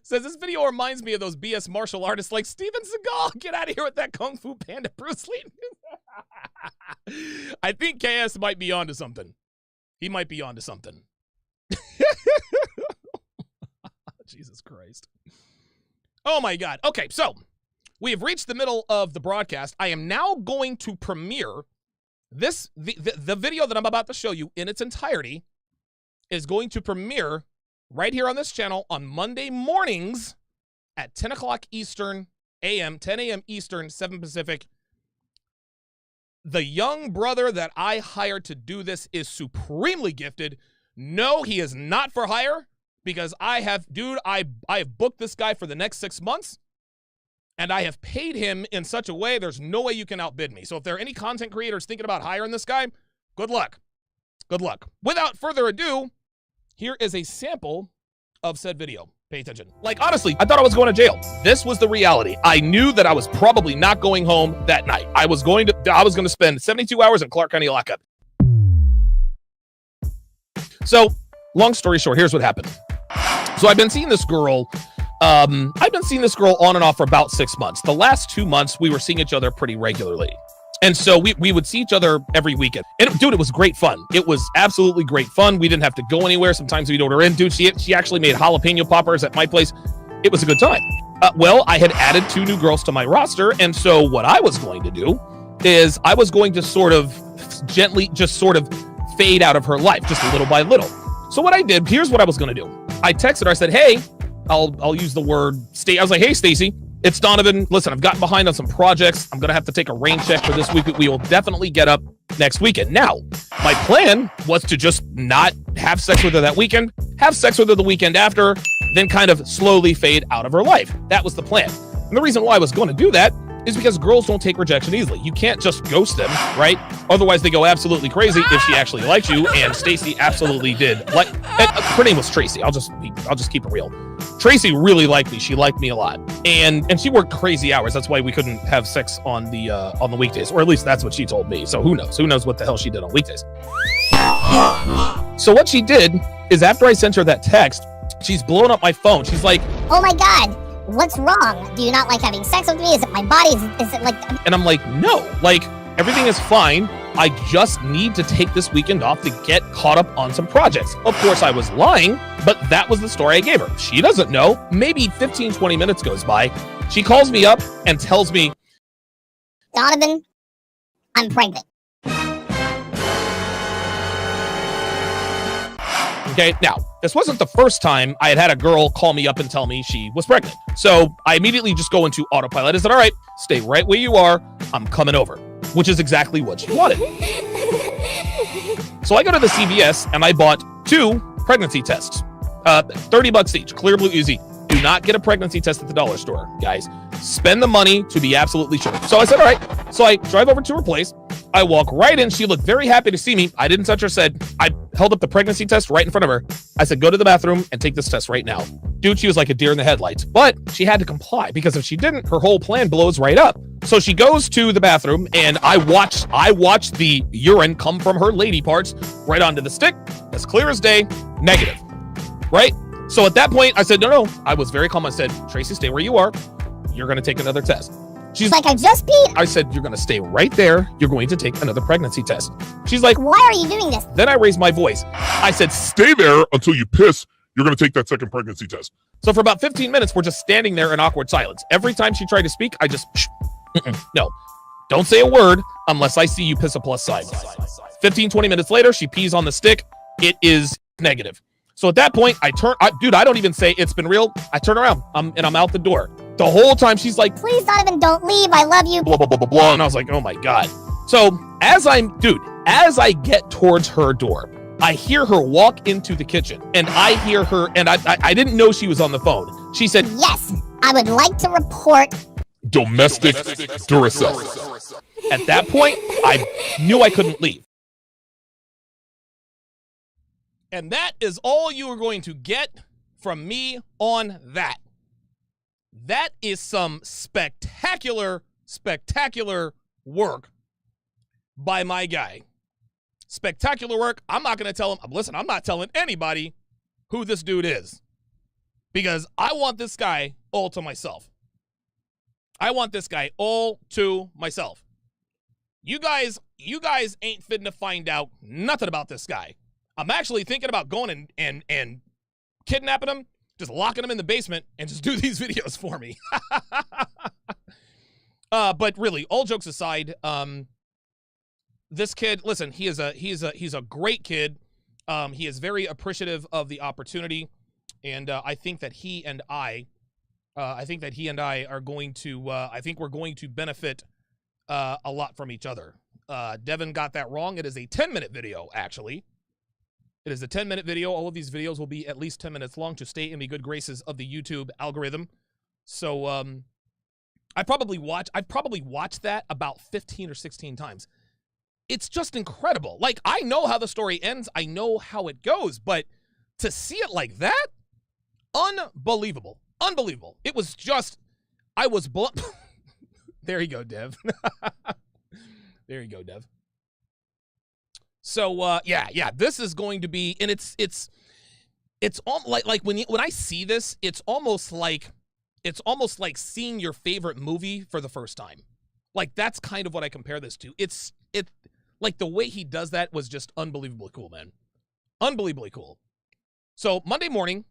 says this video reminds me of those BS martial artists like Steven Seagal. Get out of here with that Kung Fu Panda Bruce Lee. I think KS might be onto something. He might be onto something. Jesus Christ. Oh my God. Okay, so we have reached the middle of the broadcast. I am now going to premiere this. The video that I'm about to show you in its entirety is going to premiere right here on this channel on Monday mornings at 10 o'clock Eastern AM, 10 a.m. Eastern, 7 Pacific. The young brother that I hired to do this is supremely gifted. No, he is not for hire because I have booked this guy for the next 6 months and I have paid him in such a way there's no way you can outbid me. So if there are any content creators thinking about hiring this guy, Good luck. Good luck. Without further ado, here is a sample of said video. Pay attention. Like, honestly, I thought I was going to jail. This was the reality. I knew that I was probably not going home that night. I was going to spend 72 hours in Clark County lockup. So, long story short, here's what happened. So I've been seeing this girl on and off for about 6 months. The last 2 months, we were seeing each other pretty regularly. And so we would see each other every weekend. And dude, it was great fun. It was absolutely great fun. We didn't have to go anywhere. Sometimes we'd order in. Dude, she actually made jalapeno poppers at my place. It was a good time. Well, I had added 2 new girls to my roster. And so what I was going to do is I was going to sort of gently just sort of fade out of her life, just little by little. So what I did, here's what I was going to do. I texted her. I said, hey, I'll use the word stay. I was like, hey, Stacy. It's Donovan. Listen, I've gotten behind on some projects. I'm going to have to take a rain check for this week, but we will definitely get up next weekend. Now, my plan was to just not have sex with her that weekend, have sex with her the weekend after, then kind of slowly fade out of her life. That was the plan. And the reason why I was going to do that is because girls don't take rejection easily. You can't just ghost them, right? Otherwise, they go absolutely crazy if she actually likes you, and Stacy absolutely did. Like, and her name was Tracy. I'll just keep it real. Tracy really liked me. She liked me a lot, and she worked crazy hours. That's why we couldn't have sex on the weekdays, or at least that's what she told me. So who knows? Who knows what the hell she did on weekdays? So what she did is after I sent her that text, she's blowing up my phone. She's like, "Oh my God, what's wrong? Do you not like having sex with me? Is it my body? Is it like..." And I'm like, no, like everything is fine. I just need to take this weekend off to get caught up on some projects. Of course, I was lying, but that was the story I gave her. She doesn't know. Maybe 15, 20 minutes goes by. She calls me up and tells me, "Donovan, I'm pregnant." Okay, now, this wasn't the first time I had a girl call me up and tell me she was pregnant. So I immediately just go into autopilot. I said, all right, stay right where you are. I'm coming over, which is exactly what she wanted. So I go to the CVS and I bought 2 pregnancy tests, $30 each, Clear Blue Easy. Do not get a pregnancy test at the dollar store, guys. Spend the money to be absolutely sure. So I said, all right. So I drive over to her place. I walk right in. She looked very happy to see me. I didn't touch her. I held up the pregnancy test right in front of her. I said, go to the bathroom and take this test right now. Dude, she was like a deer in the headlights, but she had to comply because if she didn't, her whole plan blows right up. So she goes to the bathroom and I watched the urine come from her lady parts right onto the stick, as clear as day, negative, right? So at that point, I said, no. I was very calm. I said, Tracy, stay where you are. You're going to take another test. She's like, I just peed. I said, you're going to stay right there. You're going to take another pregnancy test. She's like, why are you doing this? Then I raised my voice. I said, stay there until you piss. You're going to take that second pregnancy test. So for about 15 minutes, we're just standing there in awkward silence. Every time she tried to speak, I just, no, don't say a word unless I see you piss a plus sign. 15, 20 minutes later, she pees on the stick. It is negative. So at that point, I don't even say it's been real. I turn around and I'm out the door. The whole time she's like, please, Donovan, don't leave. I love you. Blah, blah, blah, blah, blah. And I was like, oh my God. So as I get towards her door, I hear her walk into the kitchen and I hear her, and I didn't know she was on the phone. She said, yes, I would like to report domestic Duracell. At that point, I knew I couldn't leave. And that is all you are going to get from me on that. That is some spectacular work by my guy. Spectacular work. I'm not going to tell him. Listen, I'm not telling anybody who this dude is because I want this guy all to myself. I want this guy all to myself. You guys ain't fitting to find out nothing about this guy. I'm actually thinking about going and kidnapping him, just locking him in the basement and just do these videos for me. But really, all jokes aside, this kid, listen, he's a great kid. He is very appreciative of the opportunity, and I think that he and I are going to, I think we're going to benefit a lot from each other. Devin got that wrong. It is a 10-minute video, actually. It is a 10-minute video. All of these videos will be at least 10 minutes long to stay in the good graces of the YouTube algorithm. So I've probably watched that about 15 or 16 times. it's just incredible. Like, I know how the story ends. I know how it goes, but to see it like that, unbelievable. Unbelievable. It was just, I was There you go, Dev. There you go, Dev. So, yeah, this is going to be, and it's like when I see this, it's almost like seeing your favorite movie for the first time. Like, that's kind of what I compare this to. It like the way he does that was just unbelievably cool, man. Unbelievably cool. So Monday morning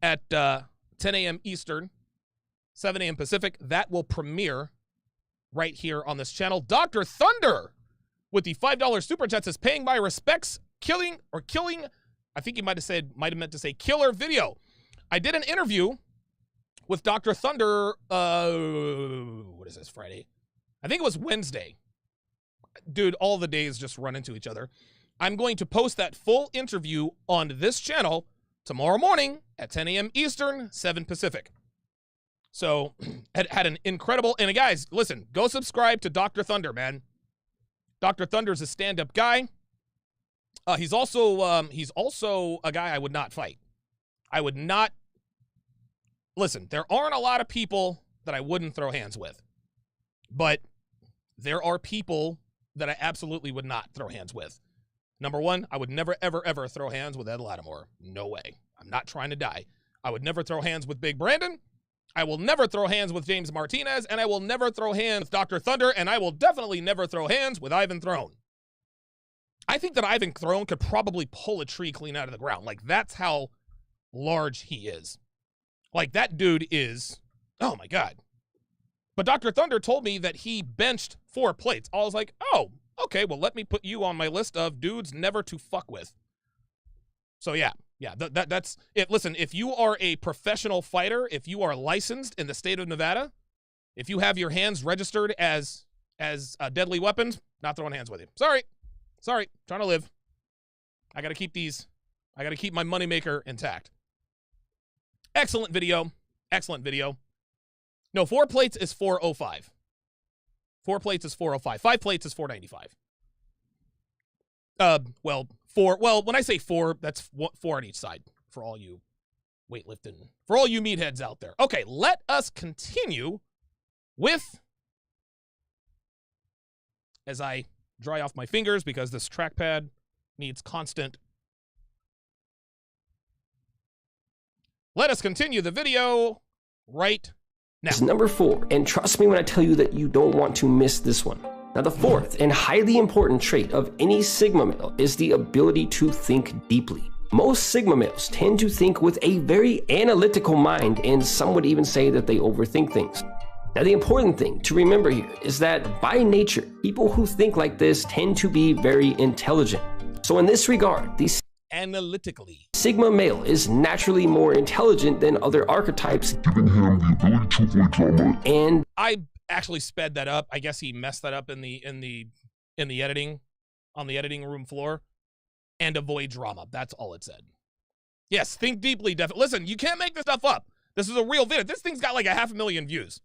at 10 a.m. Eastern, 7 a.m. Pacific, that will premiere right here on this channel. Dr. Thunder with the $5 super chat says, paying my respects, killing, I think he might have meant to say killer video. I did an interview with Dr. Thunder, what is this, Friday? I think it was Wednesday. Dude, all the days just run into each other. I'm going to post that full interview on this channel tomorrow morning at 10 a.m. Eastern, 7 Pacific. So, had an incredible, and guys, listen, go subscribe to Dr. Thunder, man. Dr. Thunder's a stand-up guy. He's also a guy I would not fight. I would not, listen, there aren't a lot of people that I wouldn't throw hands with, but there are people that I absolutely would not throw hands with. Number one, I would never, ever, ever throw hands with Ed Lattimore. No way. I'm not trying to die. I would never throw hands with Big Brandon. I will never throw hands with James Martinez, and I will never throw hands with Dr. Thunder, and I will definitely never throw hands with Ivan Throne. I think that Ivan Throne could probably pull a tree clean out of the ground. Like, that's how large he is. Like, that dude is, oh my God. But Dr. Thunder told me that he benched 4 plates. I was like, oh, okay, well, let me put you on my list of dudes never to fuck with. So yeah, that's it. Listen, if you are a professional fighter, if you are licensed in the state of Nevada, if you have your hands registered as deadly weapons, not throwing hands with you. Sorry, trying to live. I got to keep my moneymaker intact. Excellent video. No, 4 plates is 405. 4 plates is 405. 5 plates is 495. Well, when I say 4, that's 4 on each side for all you weightlifting, for all you meatheads out there. Okay, let us continue with, as I dry off my fingers because this trackpad needs constant. Let us continue the video right now. Is number 4, and trust me when I tell you that you don't want to miss this one. Now, the 4th and highly important trait of any Sigma male is the ability to think deeply. Most Sigma males tend to think with a very analytical mind, and some would even say that they overthink things. Now, the important thing to remember here is that by nature, people who think like this tend to be very intelligent. So in this regard, the analytically, Sigma male is naturally more intelligent than other archetypes, giving him the ability to avoid drama. And I actually sped that up. I guess he messed that up in the editing, on the editing room floor, and avoid drama. That's all it said. Yes, think deeply. Listen, you can't make this stuff up. This is a real video. This thing's got like 500,000 views.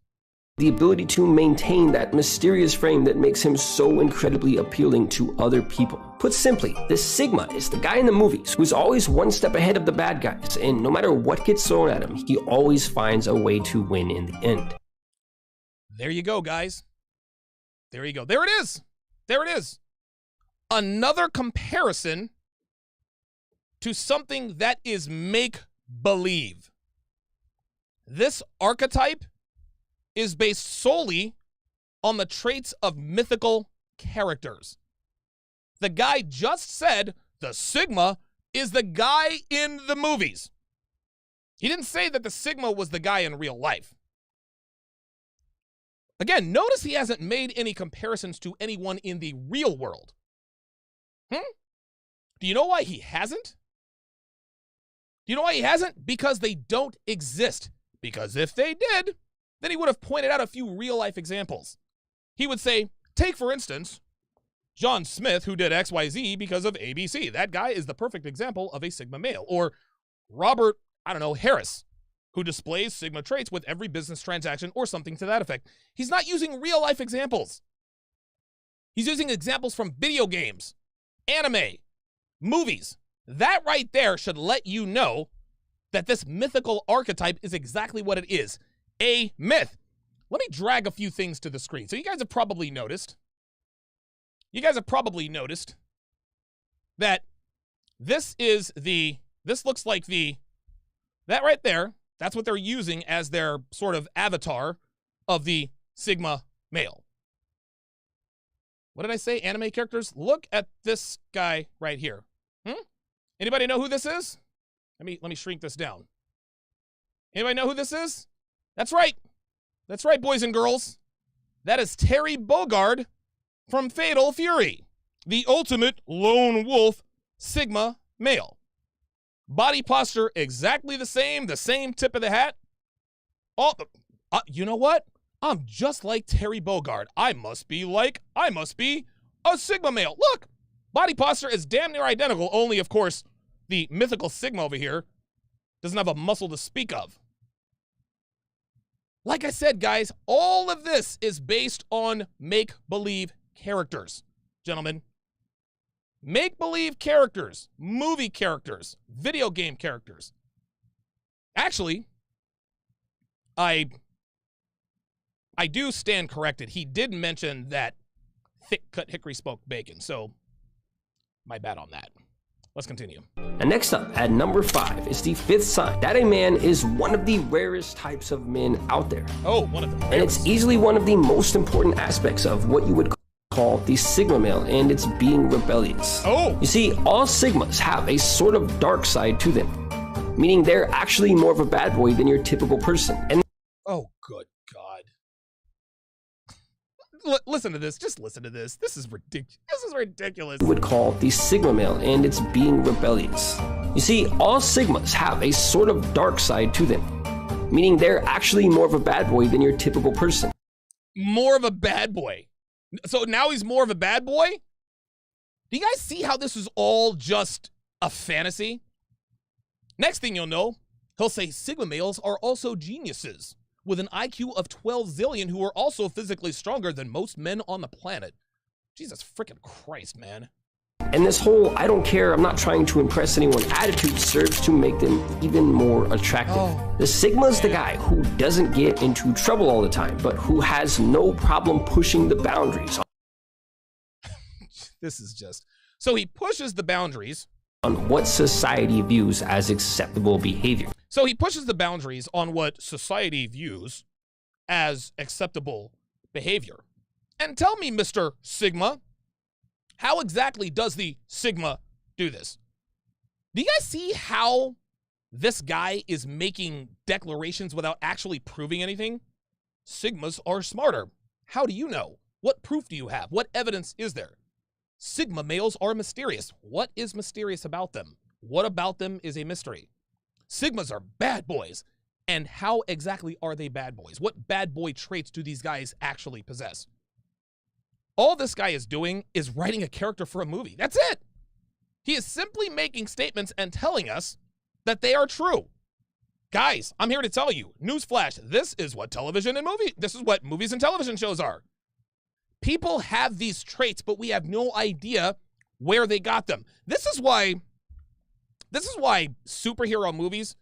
The ability to maintain that mysterious frame that makes him so incredibly appealing to other people. Put simply, the Sigma is the guy in the movies who's always one step ahead of the bad guys, and no matter what gets thrown at him, he always finds a way to win in the end. There you go, guys. There you go. There it is. There it is. Another comparison to something that is make-believe. This archetype is based solely on the traits of mythical characters. The guy just said the Sigma is the guy in the movies. He didn't say that the Sigma was the guy in real life. Again, notice he hasn't made any comparisons to anyone in the real world. Do you know why he hasn't? Do you know why he hasn't? Because they don't exist. Because if they did, then he would have pointed out a few real-life examples. He would say, take, for instance, John Smith, who did XYZ because of ABC. That guy is the perfect example of a Sigma male. Or Robert, Harris, who displays Sigma traits with every business transaction or something to that effect. He's not using real-life examples. He's using examples from video games, anime, movies. That right there should let you know that this mythical archetype is exactly what it is, a myth. Let me drag a few things to the screen. So you guys have probably noticed that this looks like that right there, that's what they're using as their sort of avatar of the Sigma male. What did I say? Anime characters? Look at this guy right here. Anybody know who this is? Let me shrink this down. Anybody know who this is? That's right. That's right, boys and girls. That is Terry Bogard from Fatal Fury, the ultimate lone wolf Sigma male. Body posture exactly the same tip of the hat. Oh, you know what? I'm just like Terry Bogard. I must be a Sigma male. Look, body posture is damn near identical, only, of course, the mythical Sigma over here doesn't have a muscle to speak of. Like I said, guys, all of this is based on make-believe characters, gentlemen. Make-believe characters, movie characters, video game characters. Actually, I do stand corrected. He did mention that thick-cut hickory-smoked bacon, so my bad on that. Let's continue. And next up, at number 5, is the 5th sign that a man is one of the rarest types of men out there. Oh, one of the rarest. And it's easily one of the most important aspects of what you would call the Sigma male, and it's being rebellious. Oh! You see, all Sigmas have a sort of dark side to them, meaning they're actually more of a bad boy than your typical person. And oh, good God. Listen to this. Just listen to this. This is ridiculous. You would call the Sigma male, and it's being rebellious. You see, all Sigmas have a sort of dark side to them, meaning they're actually more of a bad boy than your typical person. More of a bad boy. So now he's more of a bad boy? Do you guys see how this is all just a fantasy? Next thing you'll know, he'll say Sigma males are also geniuses with an IQ of 12 zillion who are also physically stronger than most men on the planet. Jesus freaking Christ, man. And this whole I don't care, I'm not trying to impress anyone attitude serves to make them even more attractive. The Sigma's the guy who doesn't get into trouble all the time, but who has no problem pushing the boundaries. This is just... So he pushes the boundaries on what society views as acceptable behavior. So he pushes the boundaries on what society views as acceptable behavior. And tell me, Mr. Sigma, how exactly does the Sigma do this? Do you guys see how this guy is making declarations without actually proving anything? Sigmas are smarter. How do you know? What proof do you have? What evidence is there? Sigma males are mysterious. What is mysterious about them? What about them is a mystery? Sigmas are bad boys. And how exactly are they bad boys? What bad boy traits do these guys actually possess? All this guy is doing is writing a character for a movie. That's it. He is simply making statements and telling us that they are true. Guys, I'm here to tell you, newsflash, this is what this is what movies and television shows are. People have these traits, but we have no idea where they got them. This is why superhero movies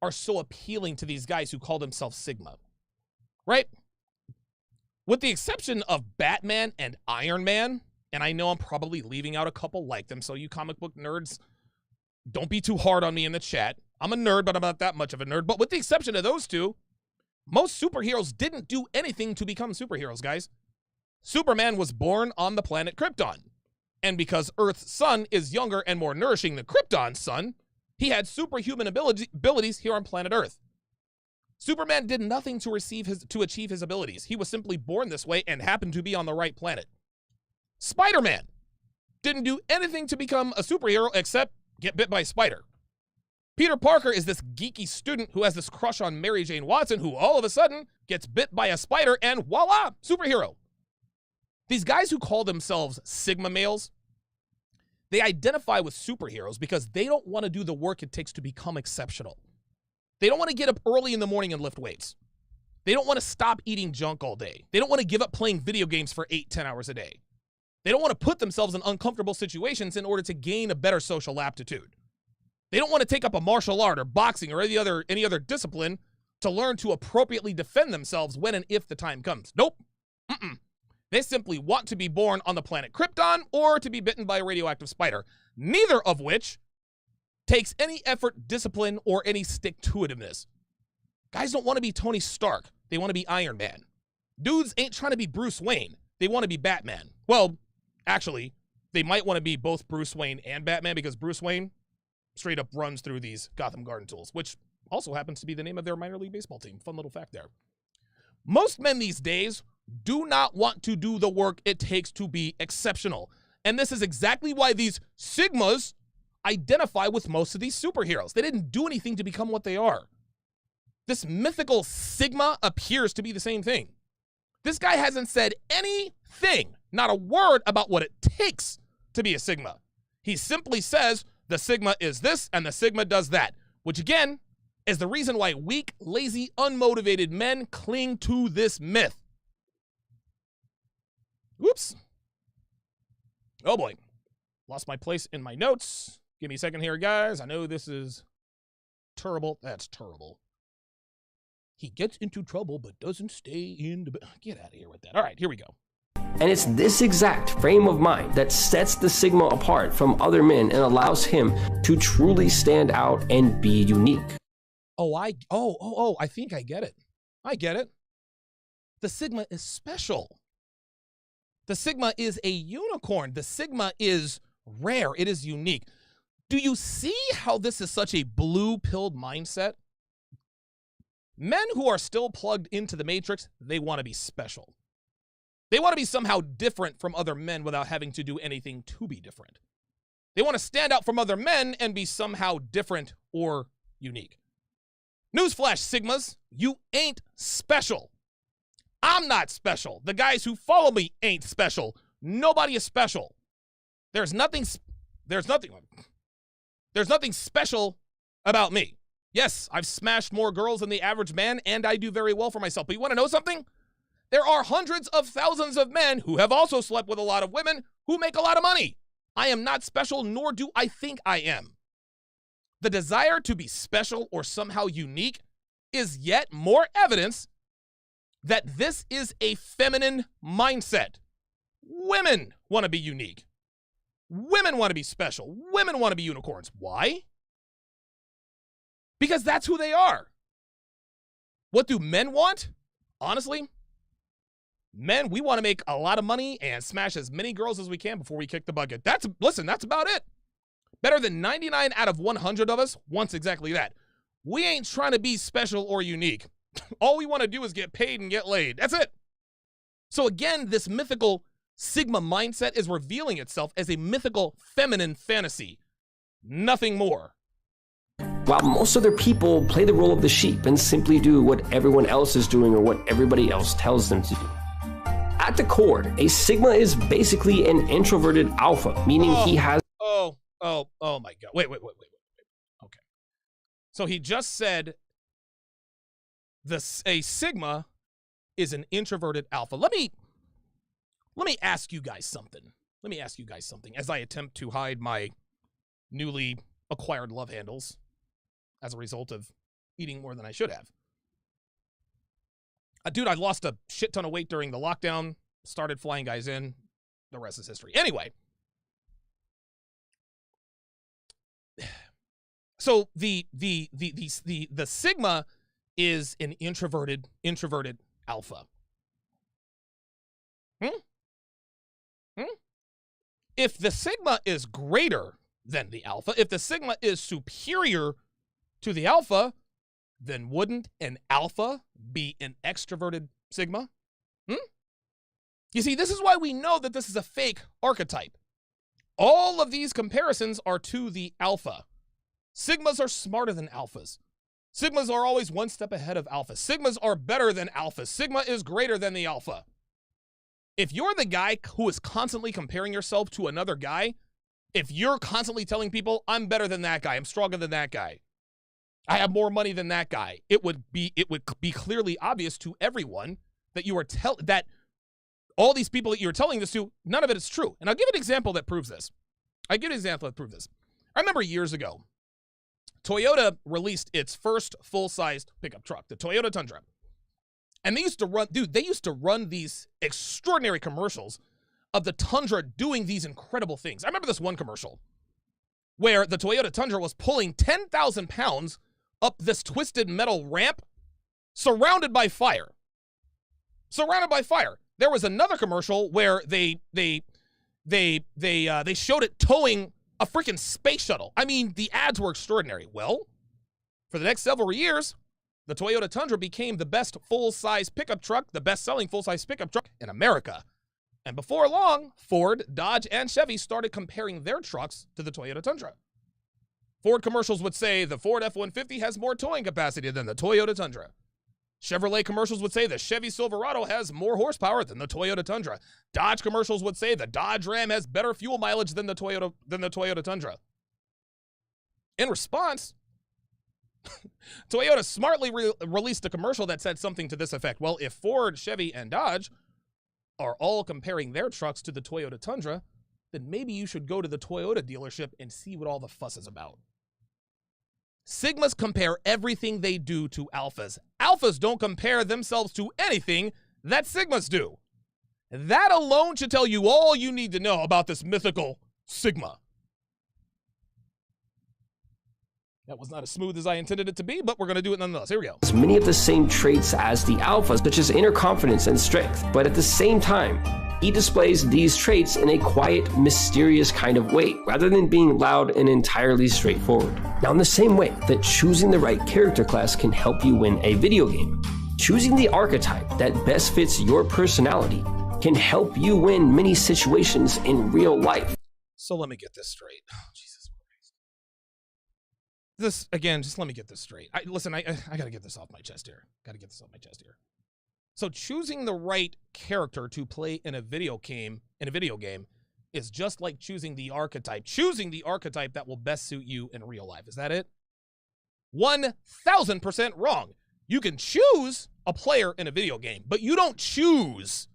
are so appealing to these guys who call themselves Sigma, right? With the exception of Batman and Iron Man, and I know I'm probably leaving out a couple like them, so you comic book nerds, don't be too hard on me in the chat. I'm a nerd, but I'm not that much of a nerd. But with the exception of those two, most superheroes didn't do anything to become superheroes, guys. Superman was born on the planet Krypton. And because Earth's sun is younger and more nourishing than Krypton's sun, he had superhuman abilities here on planet Earth. Superman did nothing to achieve his abilities. He was simply born this way and happened to be on the right planet. Spider-Man didn't do anything to become a superhero except get bit by a spider. Peter Parker is this geeky student who has this crush on Mary Jane Watson, who all of a sudden gets bit by a spider and voila, superhero. These guys who call themselves Sigma males, they identify with superheroes because they don't want to do the work it takes to become exceptional. They don't want to get up early in the morning and lift weights. They don't want to stop eating junk all day. They don't want to give up playing video games for 8-10 hours a day. They don't want to put themselves in uncomfortable situations in order to gain a better social aptitude. They don't want to take up a martial art or boxing or any other discipline to learn to appropriately defend themselves when and if the time comes. Nope. They simply want to be born on the planet Krypton or to be bitten by a radioactive spider, neither of which takes any effort, discipline, or any stick-to-itiveness. Guys don't want to be Tony Stark. They want to be Iron Man. Dudes ain't trying to be Bruce Wayne. They want to be Batman. Well, actually, they might want to be both Bruce Wayne and Batman because Bruce Wayne straight up runs through these Gotham Garden tools, which also happens to be the name of their minor league baseball team. Fun little fact there. Most men these days do not want to do the work it takes to be exceptional. And this is exactly why these Sigmas identify with most of these superheroes. They didn't do anything to become what they are. This mythical Sigma appears to be the same thing. This guy hasn't said anything, not a word about what it takes to be a Sigma. He simply says the Sigma is this and the Sigma does that, which again is the reason why weak, lazy, unmotivated men cling to this myth. Whoops. Oh boy. Lost my place in my notes. Give me a second here, guys. I know this is terrible. That's terrible. He gets into trouble but doesn't stay in the... Get out of here with that. All right, here we go. And it's this exact frame of mind that sets the Sigma apart from other men and allows him to truly stand out and be unique. I think I get it. I get it. The Sigma is special. The Sigma is a unicorn. The Sigma is rare. It is unique. Do you see how this is such a blue-pilled mindset? Men who are still plugged into the Matrix, they want to be special. They want to be somehow different from other men without having to do anything to be different. They want to stand out from other men and be somehow different or unique. Newsflash, Sigmas, you ain't special. I'm not special. The guys who follow me ain't special. Nobody is special. There's nothing special about me. Yes, I've smashed more girls than the average man, and I do very well for myself. But you want to know something? There are hundreds of thousands of men who have also slept with a lot of women who make a lot of money. I am not special, nor do I think I am. The desire to be special or somehow unique is yet more evidence that this is a feminine mindset. Women want to be unique. Women want to be special. Women want to be unicorns. Why? Because that's who they are. What do men want? Honestly, men, we want to make a lot of money and smash as many girls as we can before we kick the bucket. That's about it. Better than 99 out of 100 of us wants exactly that. We ain't trying to be special or unique. All we want to do is get paid and get laid. That's it. So again, this mythical Sigma mindset is revealing itself as a mythical feminine fantasy. Nothing more. While most other people play the role of the sheep and simply do what everyone else is doing or what everybody else tells them to do. At the core, a Sigma is basically an introverted alpha, meaning he has... Oh my God. Wait. Okay. So he just said a Sigma is an introverted alpha. Let me ask you guys something. As I attempt to hide my newly acquired love handles as a result of eating more than I should have. Dude, I lost a shit ton of weight during the lockdown, started flying guys in. The rest is history. Anyway. So the Sigma is an introverted alpha. If the Sigma is greater than the alpha, if the Sigma is superior to the alpha, then wouldn't an alpha be an extroverted Sigma? You see, this is why we know that this is a fake archetype. All of these comparisons are to the alpha. Sigmas are smarter than alphas. Sigmas are always one step ahead of alphas. Sigmas are better than alphas. Sigma is greater than the alpha. If you're the guy who is constantly comparing yourself to another guy, if you're constantly telling people, I'm better than that guy, I'm stronger than that guy, I have more money than that guy, it would be clearly obvious to everyone that you are that all these people that you're telling this to, none of it is true. And I'll give an example that proves this. I remember years ago, Toyota released its first full-sized pickup truck, the Toyota Tundra. And they used to run these extraordinary commercials of the Tundra doing these incredible things. I remember this one commercial where the Toyota Tundra was pulling 10,000 pounds up this twisted metal ramp surrounded by fire. There was another commercial where they showed it towing a freaking space shuttle. I mean, the ads were extraordinary. Well, for the next several years, the Toyota Tundra became the best full-size pickup truck, the best-selling full-size pickup truck in America. And before long, Ford, Dodge, and Chevy started comparing their trucks to the Toyota Tundra. Ford commercials would say the Ford F-150 has more towing capacity than the Toyota Tundra. Chevrolet commercials would say the Chevy Silverado has more horsepower than the Toyota Tundra. Dodge commercials would say the Dodge Ram has better fuel mileage than the Toyota Tundra. In response, Toyota smartly released a commercial that said something to this effect. Well, if Ford, Chevy, and Dodge are all comparing their trucks to the Toyota Tundra, then maybe you should go to the Toyota dealership and see what all the fuss is about. Sigmas compare everything they do to alphas. Alphas don't compare themselves to anything that Sigmas do. That alone should tell you all you need to know about this mythical Sigma. That was not as smooth as I intended it to be, but we're going to do it nonetheless. Here we go. Many of the same traits as the alphas, such as inner confidence and strength, but at the same time, he displays these traits in a quiet, mysterious kind of way, rather than being loud and entirely straightforward. Now, in the same way that choosing the right character class can help you win a video game, choosing the archetype that best fits your personality can help you win many situations in real life. So let me get this straight. Oh, Jesus Christ. This, again, just let me get this straight. I got to get this off my chest here. So choosing the right character to play in a video game is just like choosing the archetype that will best suit you in real life. Is that it? 1,000% wrong. You can choose a player in a video game, but you don't choose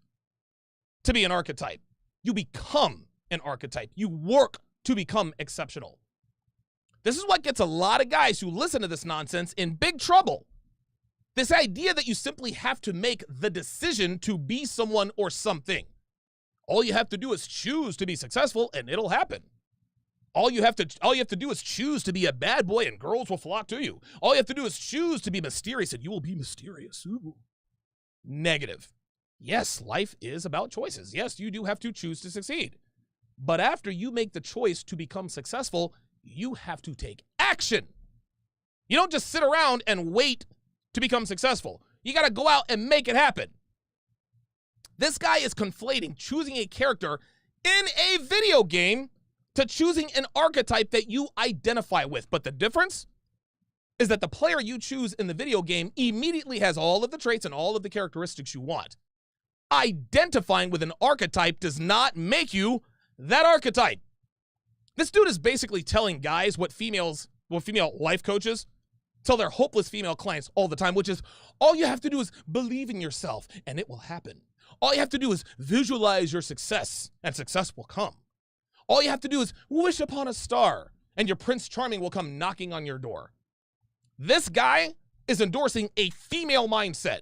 to be an archetype. You become an archetype. You work to become exceptional. This is what gets a lot of guys who listen to this nonsense in big trouble. This idea that you simply have to make the decision to be someone or something. All you have to do is choose to be successful and it'll happen. All you have to do is choose to be a bad boy and girls will flock to you. All you have to do is choose to be mysterious and you will be mysterious. Ooh. Negative. Yes, life is about choices. Yes, you do have to choose to succeed. But after you make the choice to become successful, you have to take action. You don't just sit around and wait to become successful. You got to go out and make it happen. This guy is conflating choosing a character in a video game to choosing an archetype that you identify with. But the difference is that the player you choose in the video game immediately has all of the traits and all of the characteristics you want. Identifying with an archetype does not make you that archetype. This dude is basically telling guys what female life coaches tell their hopeless female clients all the time, which is all you have to do is believe in yourself and it will happen. All you have to do is visualize your success and success will come. All you have to do is wish upon a star and your Prince Charming will come knocking on your door. This guy is endorsing a female mindset.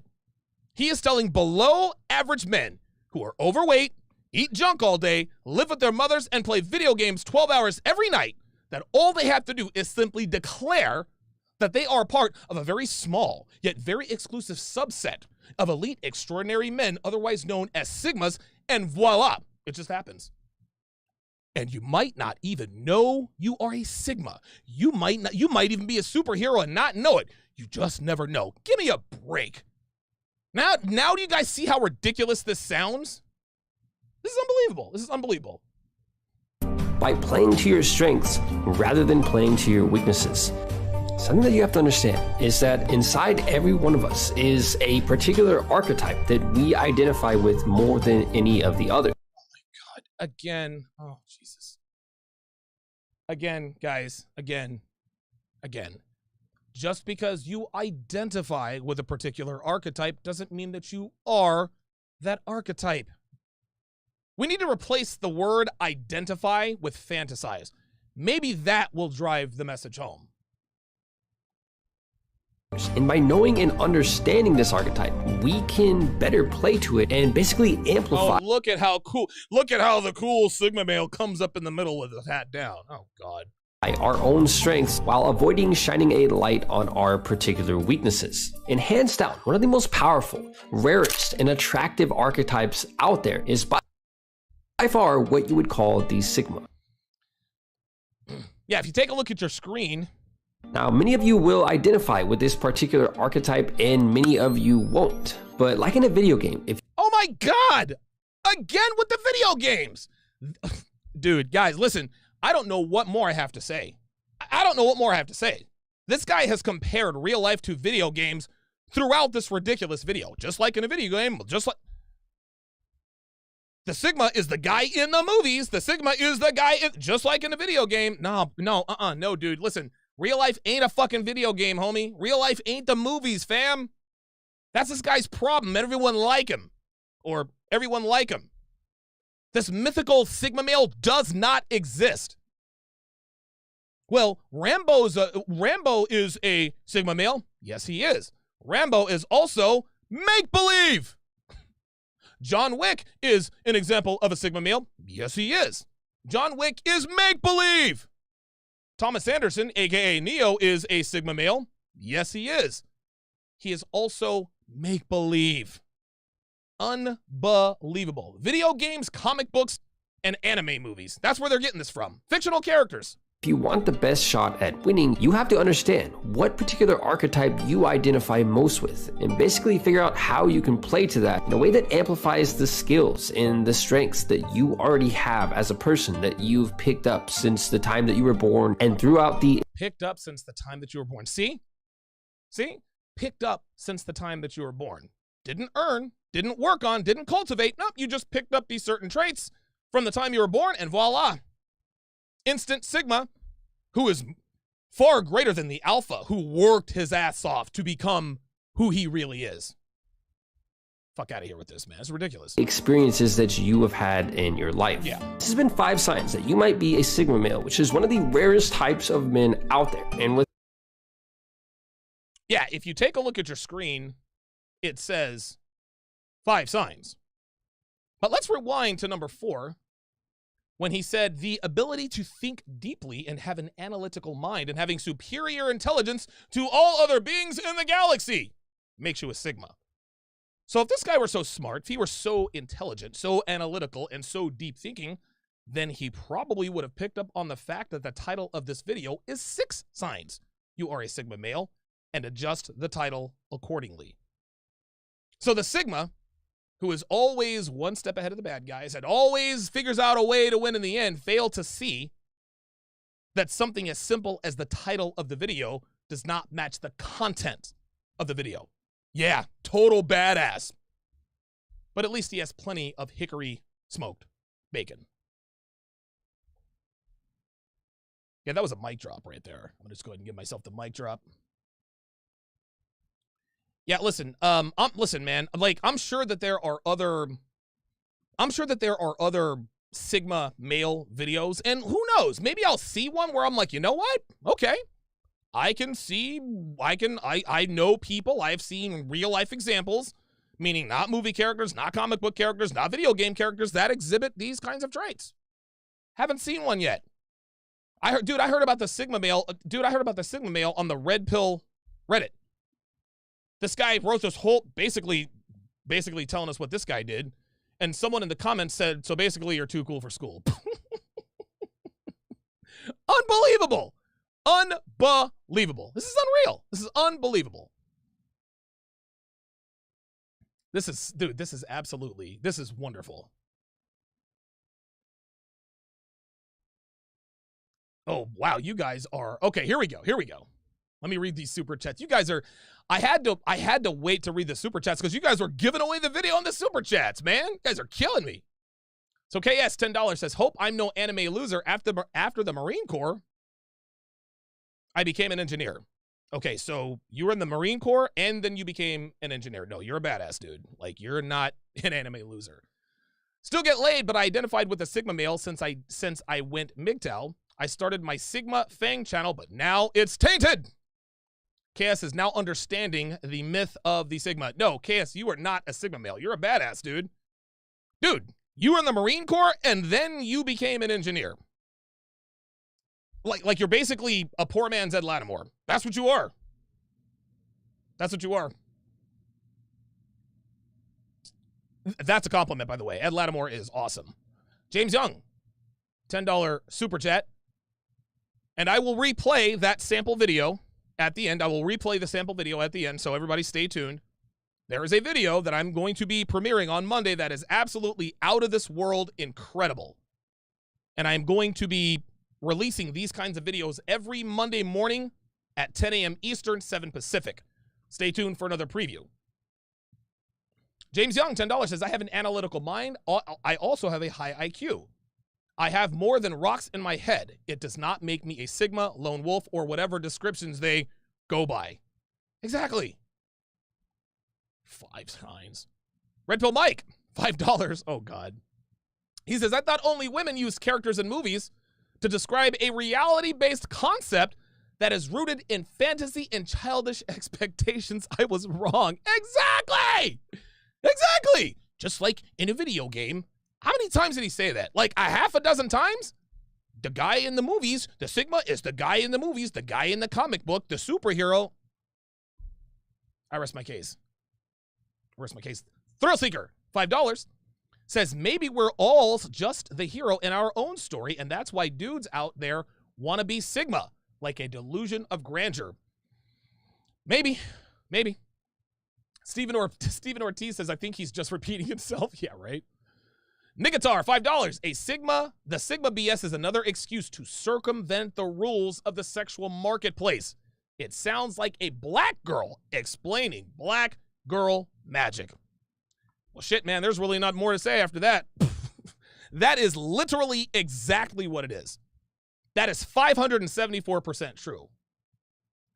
He is telling below average men who are overweight, eat junk all day, live with their mothers, and play video games 12 hours every night that all they have to do is simply declare that they are part of a very small yet very exclusive subset of elite extraordinary men, otherwise known as Sigmas, and voila, it just happens. And you might not even know you are a Sigma. You might even be a superhero and not know it. You just never know. Give me a break. Now do you guys see how ridiculous this sounds? This is unbelievable. By playing to your strengths rather than playing to your weaknesses. Something that you have to understand is that inside every one of us is a particular archetype that we identify with more than any of the others. Oh my God, again, oh Jesus. Again, guys, again. Just because you identify with a particular archetype doesn't mean that you are that archetype. We need to replace the word identify with fantasize. Maybe that will drive the message home. And by knowing and understanding this archetype, we can better play to it and basically amplify. Oh, look at how cool. Look at how the cool Sigma male comes up in the middle with his hat down. Oh, God. Our own strengths while avoiding shining a light on our particular weaknesses. And hands down, one of the most powerful, rarest, and attractive archetypes out there is by far what you would call the Sigma. Yeah, if you take a look at your screen. Now, many of you will identify with this particular archetype and many of you won't. But like in a video game, if Oh my God! Again with the video games! Dude, guys, listen. I don't know what more I have to say. I don't know what more I have to say. This guy has compared real life to video games throughout this ridiculous video. Just like in a video game, just like... The Sigma is the guy in the movies. The Sigma is the guy in... Just like in a video game. No, dude. Listen, real life ain't a fucking video game, homie. Real life ain't the movies, fam. That's this guy's problem. Everyone like him. Or everyone like him. This mythical Sigma male does not exist. Well, Rambo is a Sigma male. Yes, he is. Rambo is also make-believe. John Wick is an example of a Sigma male. Yes, he is. John Wick is make-believe. Thomas Anderson, aka Neo, is a Sigma male. Yes, he is. He is also make-believe. Unbelievable. Video games, comic books, and anime movies. That's where they're getting this from. Fictional characters. you want the best shot at winning, you have to understand what particular archetype you identify most with, and basically figure out how you can play to that in a way that amplifies the skills and the strengths that you already have as a person that you've picked up since the time that you were born and throughout the... Picked up since the time that you were born. See? See? Picked up since the time that you were born. Didn't earn, didn't work on, didn't cultivate. Nope, you just picked up these certain traits from the time you were born, and voila. Instant Sigma, who is far greater than the Alpha, who worked his ass off to become who he really is. Fuck out of here with this, man. It's ridiculous. Experiences that you have had in your life. Yeah. This has been 5 signs that you might be a Sigma male, which is one of the rarest types of men out there. And with... Yeah, if you take a look at your screen, it says 5 signs. But let's rewind to number 4, when he said the ability to think deeply and have an analytical mind and having superior intelligence to all other beings in the galaxy makes you a Sigma. So if this guy were so smart, if he were so intelligent, so analytical, and so deep thinking, then he probably would have picked up on the fact that the title of this video is 6 signs you are a Sigma male, and adjust the title accordingly. So the Sigma, who is always one step ahead of the bad guys and always figures out a way to win in the end, fail to see that something as simple as the title of the video does not match the content of the video. Yeah, total badass. But at least he has plenty of hickory smoked bacon. Yeah, that was a mic drop right there. I'm gonna just go ahead and give myself the mic drop. Yeah, listen, listen, man, like, I'm sure that there are other Sigma male videos, and who knows, maybe I'll see one where I'm like, you know what? Okay. I know people, I've seen real life examples, meaning not movie characters, not comic book characters, not video game characters that exhibit these kinds of traits. Haven't seen one yet. I heard about the Sigma male on the Red Pill Reddit. This guy wrote this whole, basically telling us what this guy did. And someone in the comments said, so basically you're too cool for school. Unbelievable. Unbelievable. This is unreal. This is unbelievable. This is wonderful. Oh, wow. You guys are, okay, here we go. Let me read these super chats. You guys are, I had to wait to read the super chats because you guys were giving away the video on the super chats, man. You guys are killing me. So KS $10 says, hope I'm no anime loser. After the Marine Corps, I became an engineer. Okay, so you were in the Marine Corps and then you became an engineer. No, you're a badass, dude. Like, you're not an anime loser. Still get laid, but I identified with a Sigma male since I went MGTOW. I started my Sigma Fang channel, but now it's tainted. KS is now understanding the myth of the Sigma. No, KS, you are not a Sigma male. You're a badass, dude. Dude, you were in the Marine Corps, and then you became an engineer. Like you're basically a poor man's Ed Lattimore. That's what you are. That's what you are. That's a compliment, by the way. Ed Lattimore is awesome. James Young, $10 super chat. And I will replay that sample video at the end. I will replay the sample video at the end, so everybody stay tuned. There is a video that I'm going to be premiering on Monday that is absolutely out of this world incredible. And I'm going to be releasing these kinds of videos every Monday morning at 10 a.m. Eastern, 7 Pacific. Stay tuned for another preview. James Young, $10, says, I have an analytical mind. I also have a high IQ. I have more than rocks in my head. It does not make me a Sigma, lone wolf, or whatever descriptions they go by. Exactly. 5 times. Red Pill Mike, $5. Oh, God. He says, I thought only women use characters in movies to describe a reality-based concept that is rooted in fantasy and childish expectations. I was wrong. Exactly! Exactly! Just like in a video game. How many times did he say that? Like a half a dozen times? The guy in the movies, the Sigma is the guy in the movies, the guy in the comic book, the superhero. I rest my case. Rest my case. Thrill Seeker, $5, says maybe we're all just the hero in our own story, and that's why dudes out there want to be Sigma, like a delusion of grandeur. Maybe. Stephen Ortiz says, I think he's just repeating himself. Yeah, right. Nigatar, $5. The Sigma BS is another excuse to circumvent the rules of the sexual marketplace. It sounds like a black girl explaining black girl magic. Well, shit, man, there's really not more to say after that. That is literally exactly what it is. That is 574% true.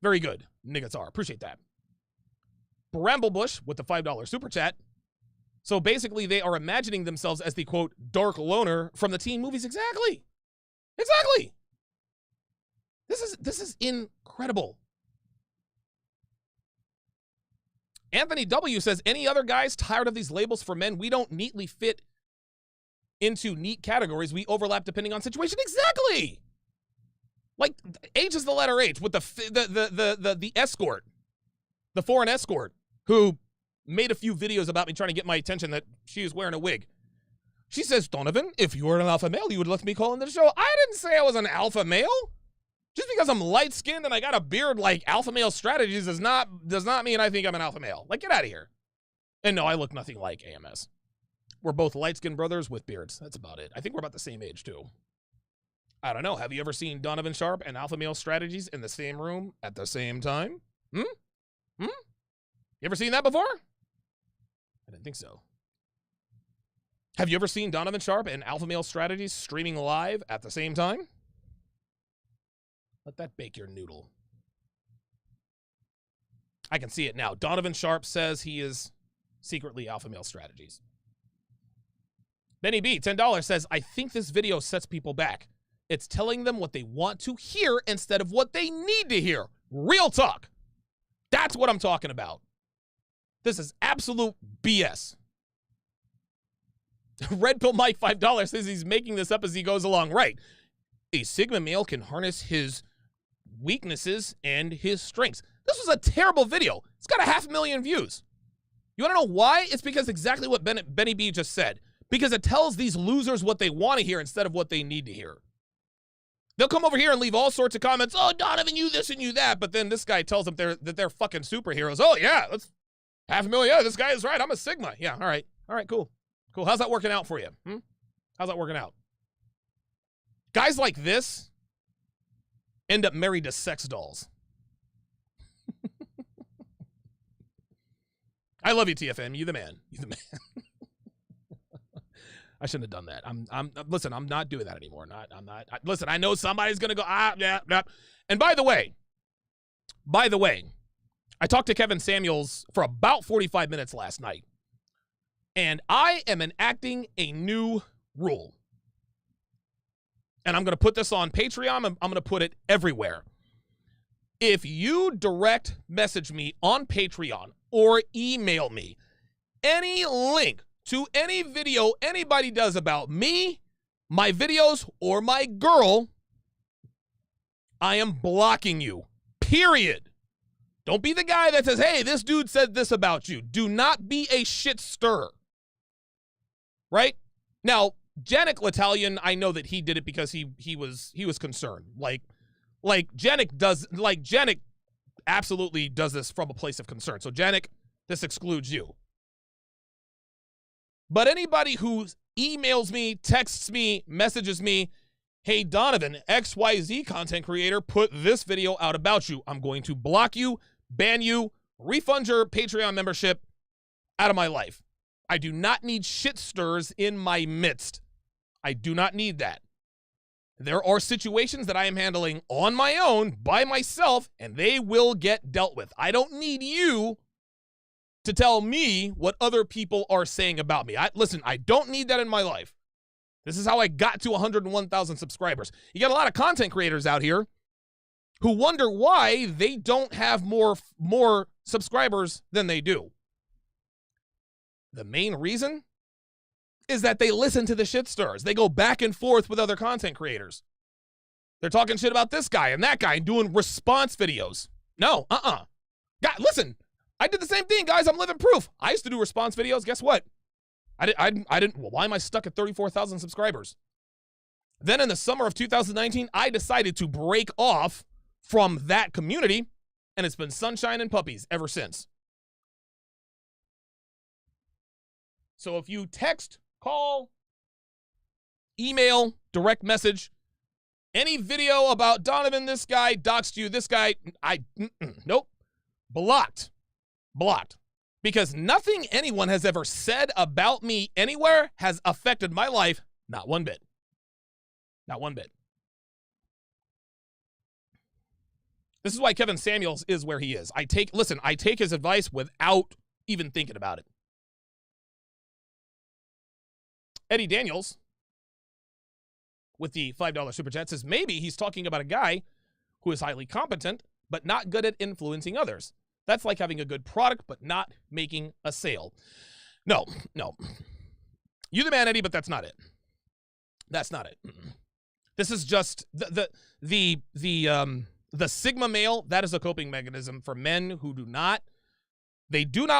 Very good, Nigatar. Appreciate that. Bramblebush with the $5 super chat. So basically, they are imagining themselves as the, quote, dark loner from the teen movies. Exactly. Exactly. This is incredible. Anthony W. says, any other guys tired of these labels for men? We don't neatly fit into neat categories. We overlap depending on situation. Exactly. Like, H is the letter H with the escort, the foreign escort, who made a few videos about me trying to get my attention that she was wearing a wig. She says, Donovan, if you were an alpha male, you would let me call into the show. I didn't say I was an alpha male. Just because I'm light-skinned and I got a beard like alpha male strategies does not mean I think I'm an alpha male. Like, get out of here. And no, I look nothing like AMS. We're both light-skinned brothers with beards. That's about it. I think we're about the same age, too. I don't know. Have you ever seen Donovan Sharpe and alpha male strategies in the same room at the same time? You ever seen that before? I didn't think so. Have you ever seen Donovan Sharpe and alpha male strategies streaming live at the same time? Let that bake your noodle. I can see it now. Donovan Sharpe says he is secretly alpha male strategies. Benny B, $10, says, I think this video sets people back. It's telling them what they want to hear instead of what they need to hear. Real talk. That's what I'm talking about. This is absolute BS. Red Pill Mike, $5, says he's making this up as he goes along. Right. A Sigma male can harness his weaknesses and his strengths. This was a terrible video. It's got 500,000 views. You want to know why? It's because exactly what Benny B just said. Because it tells these losers what they want to hear instead of what they need to hear. They'll come over here and leave all sorts of comments. Oh, Donovan, you this and you that. But then this guy tells them that they're fucking superheroes. Oh, yeah, that's 500,000. Yeah, this guy is right. I'm a Sigma. Yeah, all right. All right, cool. Cool. How's that working out for you? How's that working out? Guys like this end up married to sex dolls. I love you, TFM. You the man. You the man. I shouldn't have done that. Listen, I'm not doing that anymore. Listen, I know somebody's going to go, yeah. And by the way, I talked to Kevin Samuels for about 45 minutes last night. And I am enacting a new rule. And I'm going to put this on Patreon. I'm going to put it everywhere. If you direct message me on Patreon or email me any link to any video anybody does about me, my videos, or my girl, I am blocking you. Period. Don't be the guy that says, hey, this dude said this about you. Do not be a shit stirrer. Right? Now, Janik L'Italian, I know that he did it because he was concerned. Like Janik absolutely does this from a place of concern. So Janik, this excludes you. But anybody who emails me, texts me, messages me, hey, Donovan, XYZ content creator, put this video out about you. I'm going to block you, ban you, refund your Patreon membership out of my life. I do not need shit stirs in my midst. I do not need that. There are situations that I am handling on my own, by myself, and they will get dealt with. I don't need you to tell me what other people are saying about me. Listen, I don't need that in my life. This is how I got to 101,000 subscribers. You got a lot of content creators out here who wonder why they don't have more subscribers than they do. The main reason is that they listen to the shit stars. They go back and forth with other content creators. They're talking shit about this guy and that guy and doing response videos. No, God, listen, I did the same thing, guys. I'm living proof. I used to do response videos. Guess what? I didn't, well, why am I stuck at 34,000 subscribers? Then in the summer of 2019, I decided to break off from that community, and it's been sunshine and puppies ever since. So if you text, call, email, direct message, any video about Donovan, this guy, doxed you, this guy, nope, blocked. Because nothing anyone has ever said about me anywhere has affected my life, not one bit. Not one bit. This is why Kevin Samuels is where he is. I take his advice without even thinking about it. Eddie Daniels, with the $5 super chat, says maybe he's talking about a guy who is highly competent, but not good at influencing others. That's like having a good product, but not making a sale. No. You're the man, Eddie, but that's not it. That's not it. This is just the Sigma male. That is a coping mechanism for men who do not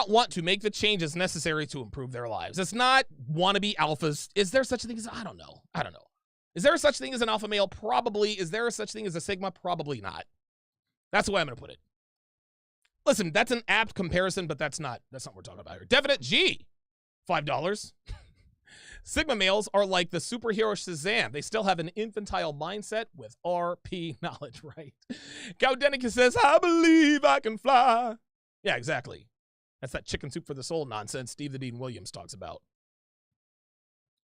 want to make the changes necessary to improve their lives. It's not wannabe alphas. Is there such a thing as, I don't know. Is there such thing as an alpha male? Probably. Is there such thing as a Sigma? Probably not. That's the way I'm going to put it. Listen, that's an apt comparison, but that's not what we're talking about here. Definite G, $5. Sigma males are like the superhero Shazam. They still have an infantile mindset with RP knowledge, right? Gaudenica says, I believe I can fly. Yeah, exactly. That's that chicken soup for the soul nonsense Steve the Dean Williams talks about.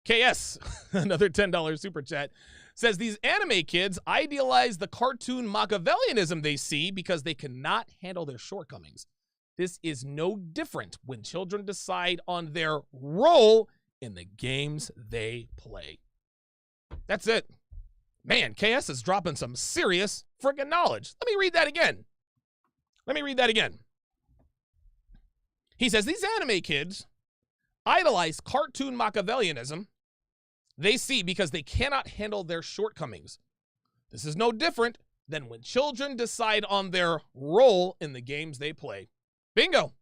KS, another $10 super chat, says these anime kids idealize the cartoon Machiavellianism they see because they cannot handle their shortcomings. This is no different when children decide on their role in the games they play. That's it. Man, KS is dropping some serious friggin' knowledge. Let me read that again. He says these anime kids idolize cartoon Machiavellianism they see because they cannot handle their shortcomings. This is no different than when children decide on their role in the games they play. Bingo.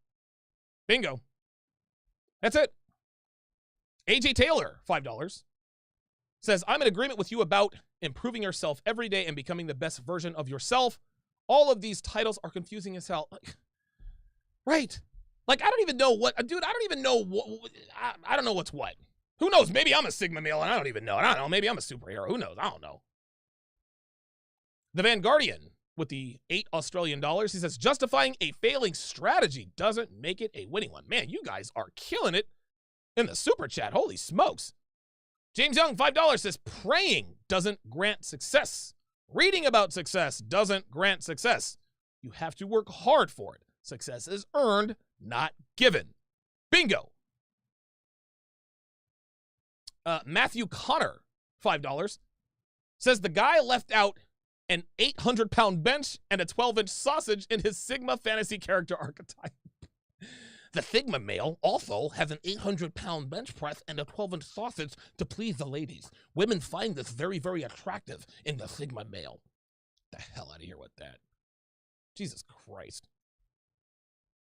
That's it. AJ Taylor, $5, says, I'm in agreement with you about improving yourself every day and becoming the best version of yourself. All of these titles are confusing as hell. Right. Like, I don't even know what, dude, I don't even know what, I don't know what's what. Who knows? Maybe I'm a Sigma male and I don't even know. I don't know. Maybe I'm a superhero. Who knows? I don't know. The Vanguardian with the $8 Australian, he says, justifying a failing strategy doesn't make it a winning one. Man, you guys are killing it in the super chat. Holy smokes. James Young, $5, says, praying doesn't grant success. Reading about success doesn't grant success. You have to work hard for it. Success is earned, not given. Bingo. Matthew Connor, $5, says the guy left out an 800-pound bench and a 12-inch sausage in his Sigma fantasy character archetype. The Sigma male also has an 800-pound bench press and a 12-inch sausage to please the ladies. Women find this very, very attractive in the Sigma male. The hell out of here with that. Jesus Christ.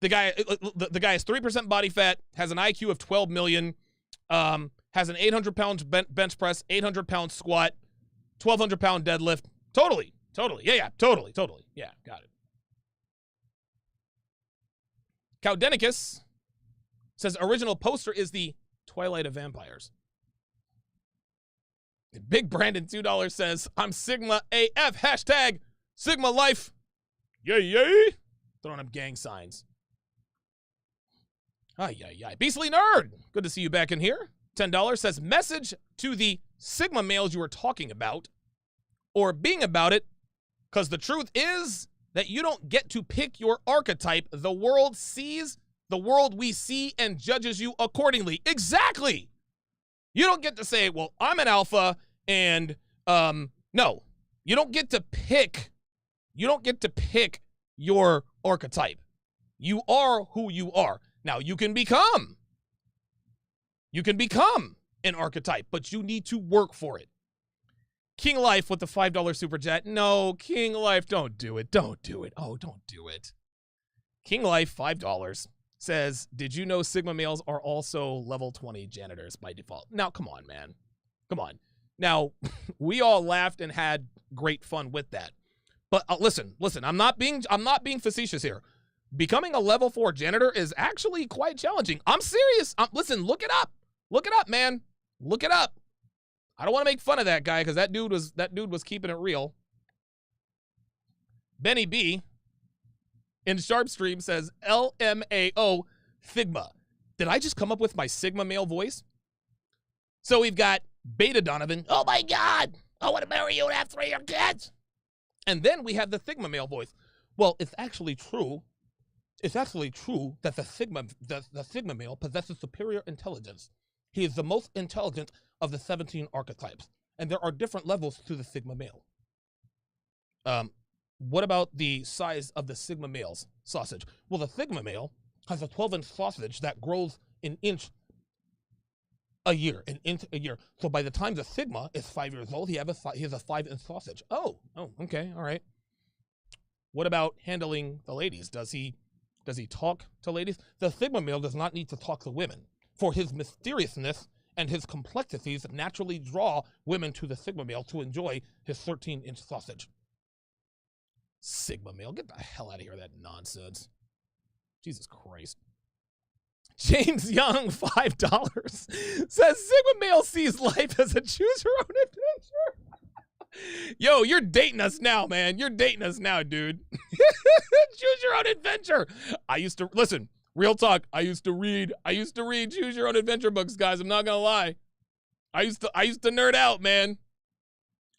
The guy has 3% body fat, has an IQ of 12 million, has an 800-pound bench press, 800-pound squat, 1,200-pound deadlift. Totally. Yeah, totally. Yeah, got it. Caudenicus says original poster is the Twilight of Vampires. Big Brandon, $2 says, I'm Sigma AF, hashtag Sigma Life. Yay. Throwing up gang signs. Beastly Nerd, good to see you back in here. $10 says, message to the Sigma males you were talking about or being about it, because the truth is that you don't get to pick your archetype. The world sees the world we see and judges you accordingly. Exactly. You don't get to say, well, I'm an alpha and no. You don't get to pick. You don't get to pick your archetype. You are who you are. Now you can become an archetype, but you need to work for it. King Life with the $5 super chat. No, King Life, don't do it. Don't do it. Oh, don't do it. King Life, $5, says, did you know Sigma males are also level 20 janitors by default? Now, come on, man. Come on. Now, we all laughed and had great fun with that. But listen, I'm not being facetious here. Becoming a level 4 janitor is actually quite challenging. I'm serious. Listen, look it up. Look it up, man. Look it up. I don't want to make fun of that guy because that dude was keeping it real. Benny B in Sharpe Stream says LMAO Sigma. Did I just come up with my Sigma male voice? So we've got Beta Donovan. Oh my God. I want to marry you and have 3 of your kids. And then we have the Sigma male voice. Well, it's actually true. It's actually true that the Sigma male possesses superior intelligence. He is the most intelligent of the 17 archetypes. And there are different levels to the Sigma male. What about the size of the Sigma male's sausage? Well, the Sigma male has a 12-inch sausage that grows an inch a year, So by the time the Sigma is 5 years old, he has a 5-inch sausage. Oh, okay, all right. What about handling the ladies? Does he talk to ladies? The Sigma male does not need to talk to women, for his mysteriousness and his complexities naturally draw women to the Sigma male to enjoy his 13-inch sausage. Sigma male, get the hell out of here with that nonsense. Jesus Christ. James Young, $5, says Sigma male sees life as a choose your own adventure. Yo, you're dating us now, man. You're dating us now, dude. Choose your own adventure. Listen, real talk. I used to read choose your own adventure books, guys. I'm not gonna lie. I used to nerd out, man.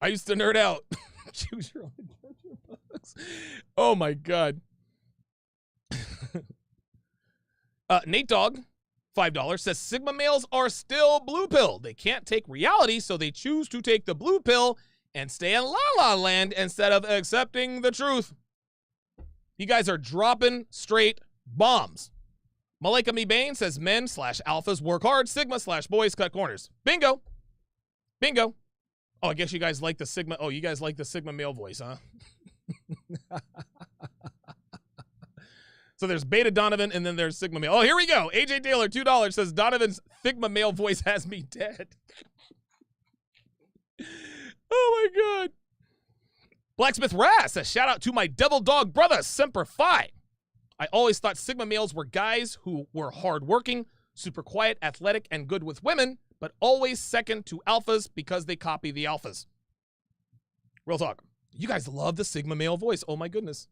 I used to nerd out. Choose your own adventure books. Oh my God. Nate Dogg, $5, says Sigma males are still blue pill. They can't take reality, so they choose to take the blue pill and stay in La La Land instead of accepting the truth. You guys are dropping straight bombs. Malika Me Bain says men/alphas work hard, Sigma/boys cut corners. Bingo. Bingo. Oh, I guess you guys like the Sigma. Oh, you guys like the Sigma male voice, huh? So there's Beta Donovan, and then there's Sigma male. Oh, here we go. AJ Taylor, $2, says Donovan's Sigma male voice has me dead. Oh my God. Blacksmith Ras says, shout out to my devil dog brother, Semper Fi. I always thought Sigma males were guys who were hardworking, super quiet, athletic, and good with women, but always second to alphas because they copy the alphas. Real talk. You guys love the Sigma male voice. Oh my goodness.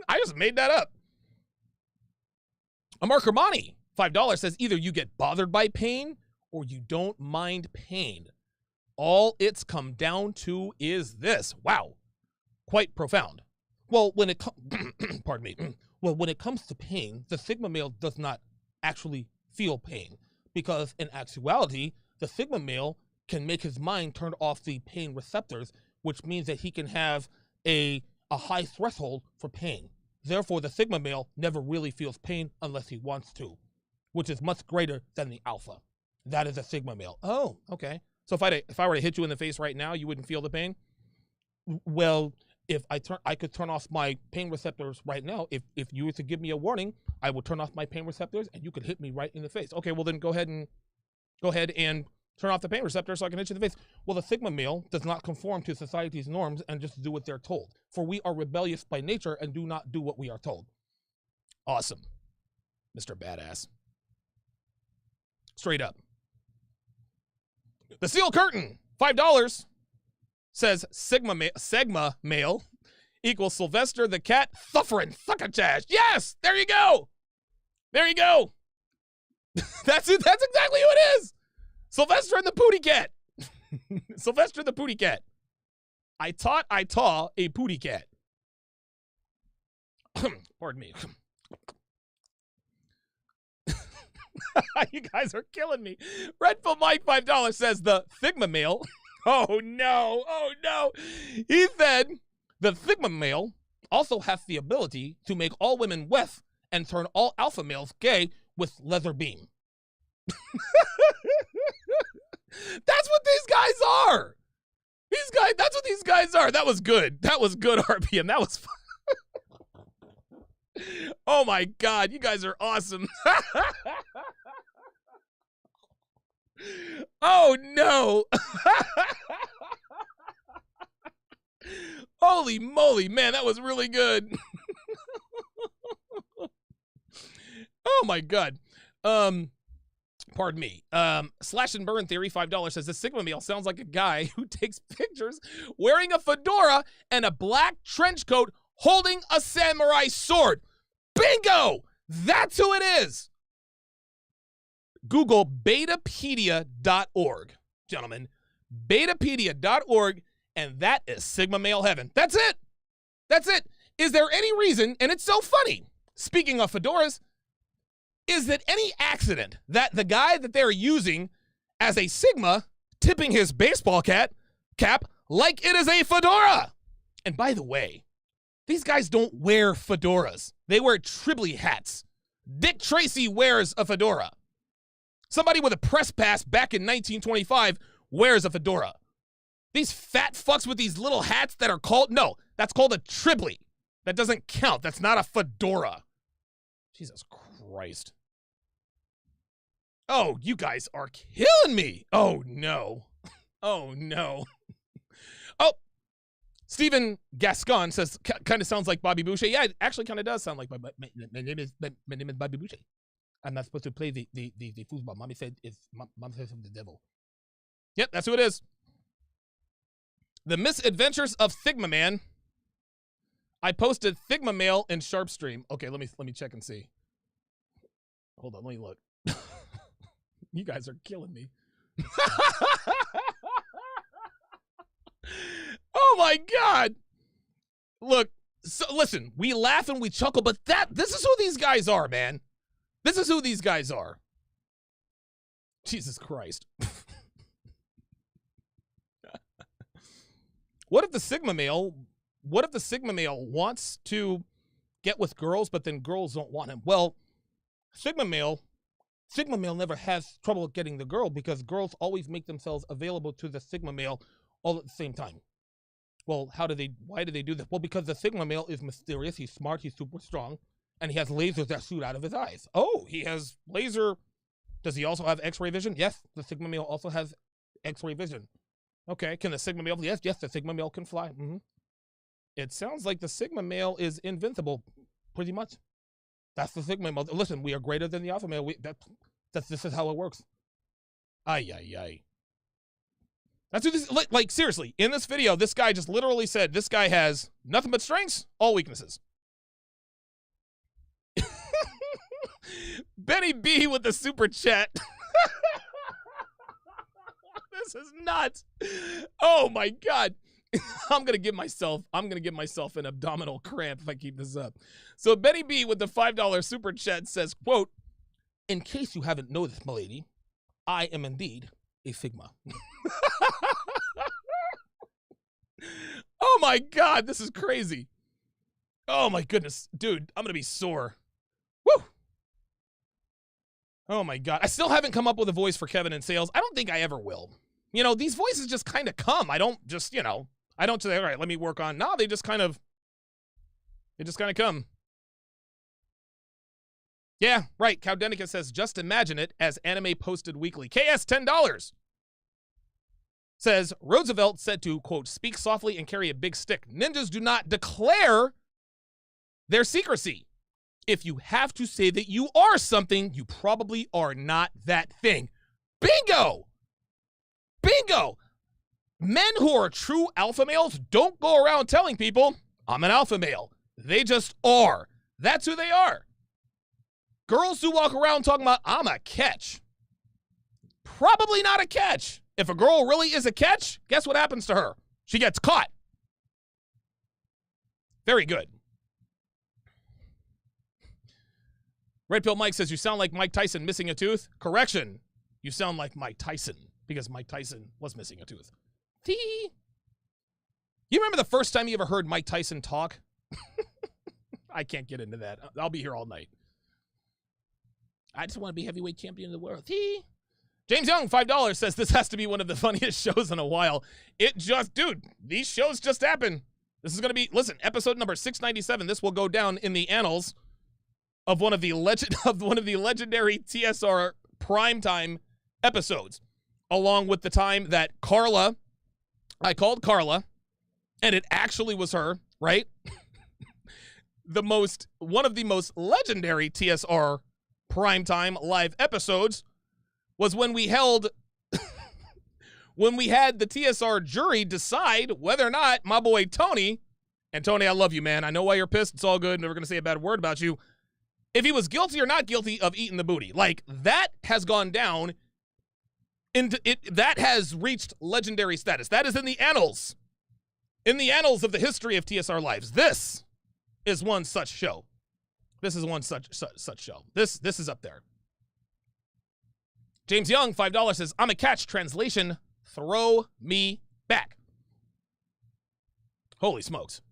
I just made that up. Amar Kermani, $5, says either you get bothered by pain or you don't mind pain. All it's come down to is this. Wow. Quite profound. Well, when it pardon me. Well, when it comes to pain, the Sigma male does not actually feel pain because in actuality, the Sigma male can make his mind turn off the pain receptors, which means that he can have a high threshold for pain. Therefore, the Sigma male never really feels pain unless he wants to, which is much greater than the alpha. That is a Sigma male. Oh, okay. So if I were to hit you in the face right now, you wouldn't feel the pain? Well, if I could turn off my pain receptors right now. If you were to give me a warning, I would turn off my pain receptors and you could hit me right in the face. Okay, well then go ahead and turn off the pain receptors so I can hit you in the face. Well, the Sigma male does not conform to society's norms and just do what they're told. For we are rebellious by nature and do not do what we are told. Awesome, Mr. Badass. Straight up. The Steel Curtain, $5, says Sigma male equals Sylvester the cat suffering succotash. Yes, there you go. There you go. That's it. That's exactly who it is. Sylvester and the Pootie Cat. Sylvester the Pootie Cat. I taught a Pootie Cat. Pardon me. You guys are killing me. Redful Mike, $5 says the Sigma male. Oh no, oh no. He said the Sigma male also has the ability to make all women wet and turn all alpha males gay with laser beam. That's what these guys are. These guys, that's what these guys are. That was good. That was good, RPM. That was fun. Oh my God, you guys are awesome. Oh no. Holy moly, man, that was really good. Oh my God. Pardon me. Slash and Burn Theory, $5 says the Sigma male sounds like a guy who takes pictures wearing a fedora and a black trench coat holding a samurai sword. Bingo! That's who it is. Google betapedia.org, gentlemen. Betapedia.org, and that is Sigma male heaven. That's it. That's it. Is there any reason, and it's so funny, speaking of fedoras, is that any accident that the guy that they're using as a Sigma tipping his baseball cap like it is a fedora? And by the way, these guys don't wear fedoras. They wear Tribbley hats. Dick Tracy wears a fedora. Somebody with a press pass back in 1925 wears a fedora. These fat fucks with these little hats that are called, no, that's called a Tribbley. That doesn't count. That's not a fedora. Jesus Christ. Oh, you guys are killing me. Oh, no. Oh, no. Oh, Stephen Gascon says, kind of sounds like Bobby Boucher. Yeah, it actually kind of does sound like my name is Bobby Boucher. I'm not supposed to play the foosball. Mommy said Mom says I'm the devil. Yep, that's who it is. The Misadventures of Sigma Man. I posted Sigma Male in Sharpe stream. Okay, let me check and see. Hold on, let me look. You guys are killing me. Oh my God. Look, so listen, we laugh and we chuckle, but this is who these guys are, man. This is who these guys are. Jesus Christ. What if the Sigma male wants to get with girls, but then girls don't want him? Well, Sigma male never has trouble getting the girl because girls always make themselves available to the Sigma male all at the same time. Well, why do they do this? Well, because the Sigma male is mysterious, he's smart, he's super strong, and he has lasers that shoot out of his eyes. Oh, he has laser. Does he also have X-ray vision? Yes, the Sigma male also has X-ray vision. Okay, can the Sigma male? Yes, the Sigma male can fly. It sounds like the Sigma male is invincible, pretty much. That's the Sigma male. Listen, we are greater than the alpha male. This is how it works. Ay. That's what this, like, seriously, in this video, this guy just literally said this guy has nothing but strengths, all weaknesses. Benny B with the super chat. This is nuts. Oh my God. I'm gonna give myself an abdominal cramp if I keep this up. So Benny B with the $5 super chat says, quote, "In case you haven't noticed, milady, I am indeed a Figma. Oh my God, this is crazy. Oh my goodness. Dude, I'm going to be sore. Woo! Oh my God. I still haven't come up with a voice for Kevin in sales. I don't think I ever will. You know, these voices just kind of come. I don't just, you know, I don't say, all right, let me work on. No, they just kind of come. Yeah, right. Cowdenica says, just imagine it as anime posted weekly. KS $10 says, Roosevelt said to, quote, speak softly and carry a big stick. Ninjas do not declare their secrecy. If you have to say that you are something, you probably are not that thing. Bingo! Bingo! Men who are true alpha males don't go around telling people, I'm an alpha male. They just are. That's who they are. Girls who walk around talking about, I'm a catch. Probably not a catch. If a girl really is a catch, guess what happens to her? She gets caught. Very good. Red Pill Mike says, you sound like Mike Tyson missing a tooth. Correction. You sound like Mike Tyson because Mike Tyson was missing a tooth. You remember the first time you ever heard Mike Tyson talk? I can't get into that. I'll be here all night. I just want to be heavyweight champion of the world. James Young, $5 says, this has to be one of the funniest shows in a while. It just, dude, these shows just happen. This is going to be, listen, episode number 697. This will go down in the annals of one of the legendary TSR primetime episodes, along with the time that I called Carla, and it actually was her, right? One of the most legendary TSR primetime live episodes was when we had the TSR jury decide whether or not my boy Tony, and Tony, I love you, man. I know why you're pissed. It's all good. Never going to say a bad word about you. If he was guilty or not guilty of eating the booty. Like, that has gone down into it. That has reached legendary status. That is in the annals of the history of TSR lives. This is one such show. This is one such show. This is up there. James Young, $5 says, I'm a catch. Translation, throw me back. Holy smokes.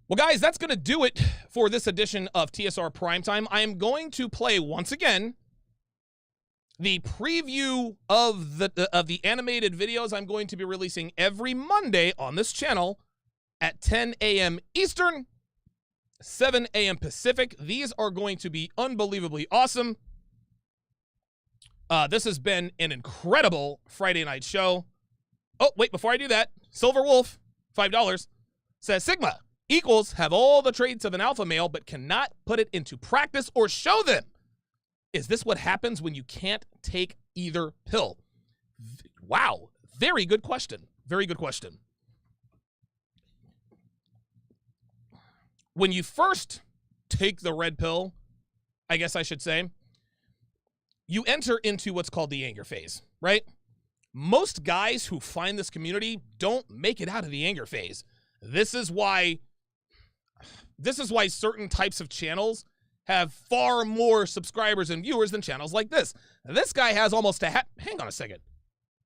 Well, guys, that's going to do it for this edition of TSR Primetime. I am going to play, once again, the preview of the animated videos I'm going to be releasing every Monday on this channel at 10 a.m. Eastern, 7 a.m. Pacific. These are going to be unbelievably awesome. This has been an incredible Friday night show. Oh, wait, before I do that, Silver Wolf, $5, says, Sigma equals have all the traits of an alpha male, but cannot put it into practice or show them. Is this what happens when you can't take either pill? Wow. Very good question. Very good question. When you first take the red pill, I guess I should say, you enter into what's called the anger phase, right? Most guys who find this community don't make it out of the anger phase. This is why certain types of channels have far more subscribers and viewers than channels like this. This guy has almost hang on a second.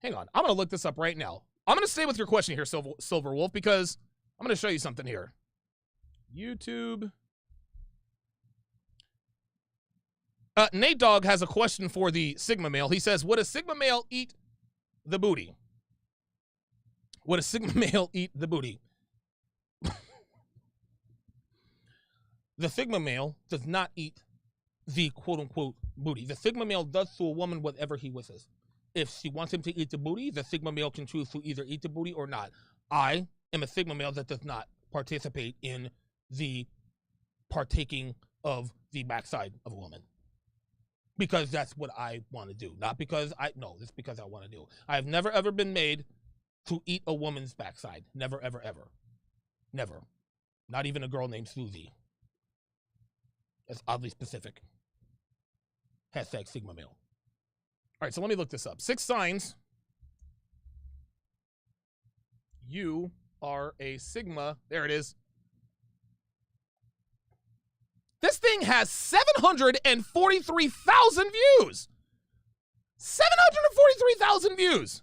Hang on. I'm going to look this up right now. I'm going to stay with your question here, Silver Wolf, because I'm going to show you something here. YouTube. Nate Dogg has a question for the Sigma male. He says, would a Sigma male eat the booty? Would a Sigma male eat the booty? The Sigma male does not eat the quote-unquote booty. The Sigma male does to a woman whatever he wishes. If she wants him to eat the booty, the Sigma male can choose to either eat the booty or not. I am a Sigma male that does not participate in the partaking of the backside of a woman. Because that's what I want to do. Not because it's because I want to do. I've never ever been made to eat a woman's backside. Never, ever, ever. Never. Not even a girl named Susie. That's oddly specific. Hashtag Sigma male. All right, so let me look this up. 6 signs you are a Sigma. There it is. This thing has 743,000 views. 743,000 views.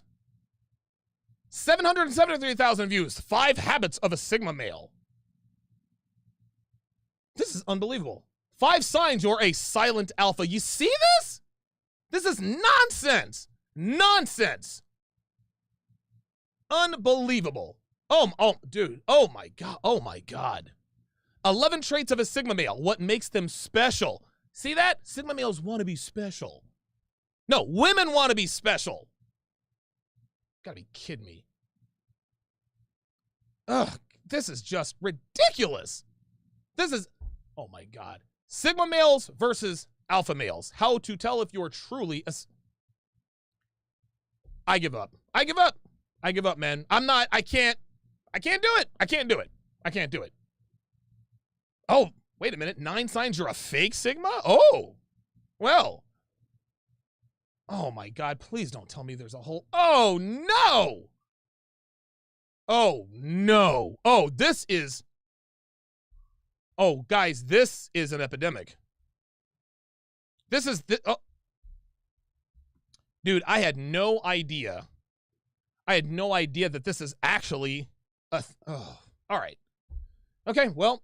773,000 views. 5 habits of a Sigma male. This is unbelievable. 5 signs you're a silent alpha. You see this? This is nonsense. Nonsense. Unbelievable. Oh, dude. Oh my God. Oh my God. 11 traits of a Sigma male. What makes them special? See that? Sigma males want to be special. No, women want to be special. Gotta be kidding me. Ugh, this is just ridiculous. This is, oh my God. Sigma males versus alpha males. How to tell if you're truly a... I give up. I give up. I give up, man. I can't do it. I can't do it. I can't do it. Oh, wait a minute. 9 signs you're a fake Sigma? Oh, well. Oh my God, please don't tell me there's a whole, oh no. Oh no. Oh, this is, oh guys, this is an epidemic. This is, oh. Dude, I had no idea. I had no idea that this is actually a, oh, all right. Okay, well,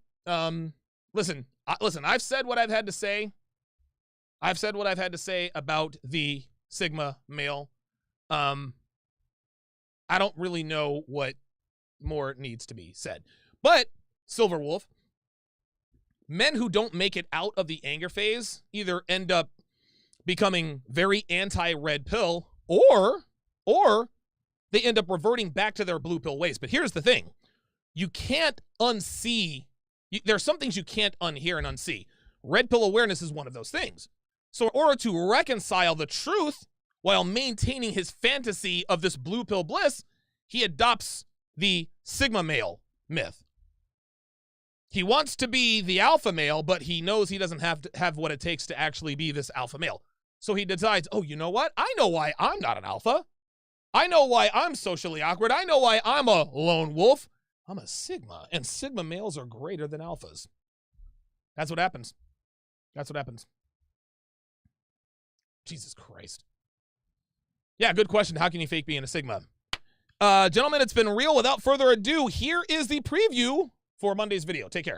listen, I've said what I've had to say. I've said what I've had to say about the Sigma male. I don't really know what more needs to be said. But, Silver Wolf, men who don't make it out of the anger phase either end up becoming very anti-red pill or they end up reverting back to their blue pill ways. But here's the thing. You can't unsee. There are some things you can't unhear and unsee. Red pill awareness is one of those things. So in order to reconcile the truth while maintaining his fantasy of this blue pill bliss, he adopts the Sigma male myth. He wants to be the alpha male, but he knows he doesn't have what it takes to actually be this alpha male. So he decides, oh, you know what? I know why I'm not an alpha. I know why I'm socially awkward. I know why I'm a lone wolf. I'm a Sigma, and Sigma males are greater than alphas. That's what happens. That's what happens. Jesus Christ. Yeah, good question. How can you fake being a Sigma? Gentlemen, it's been real. Without further ado, here is the preview for Monday's video. Take care.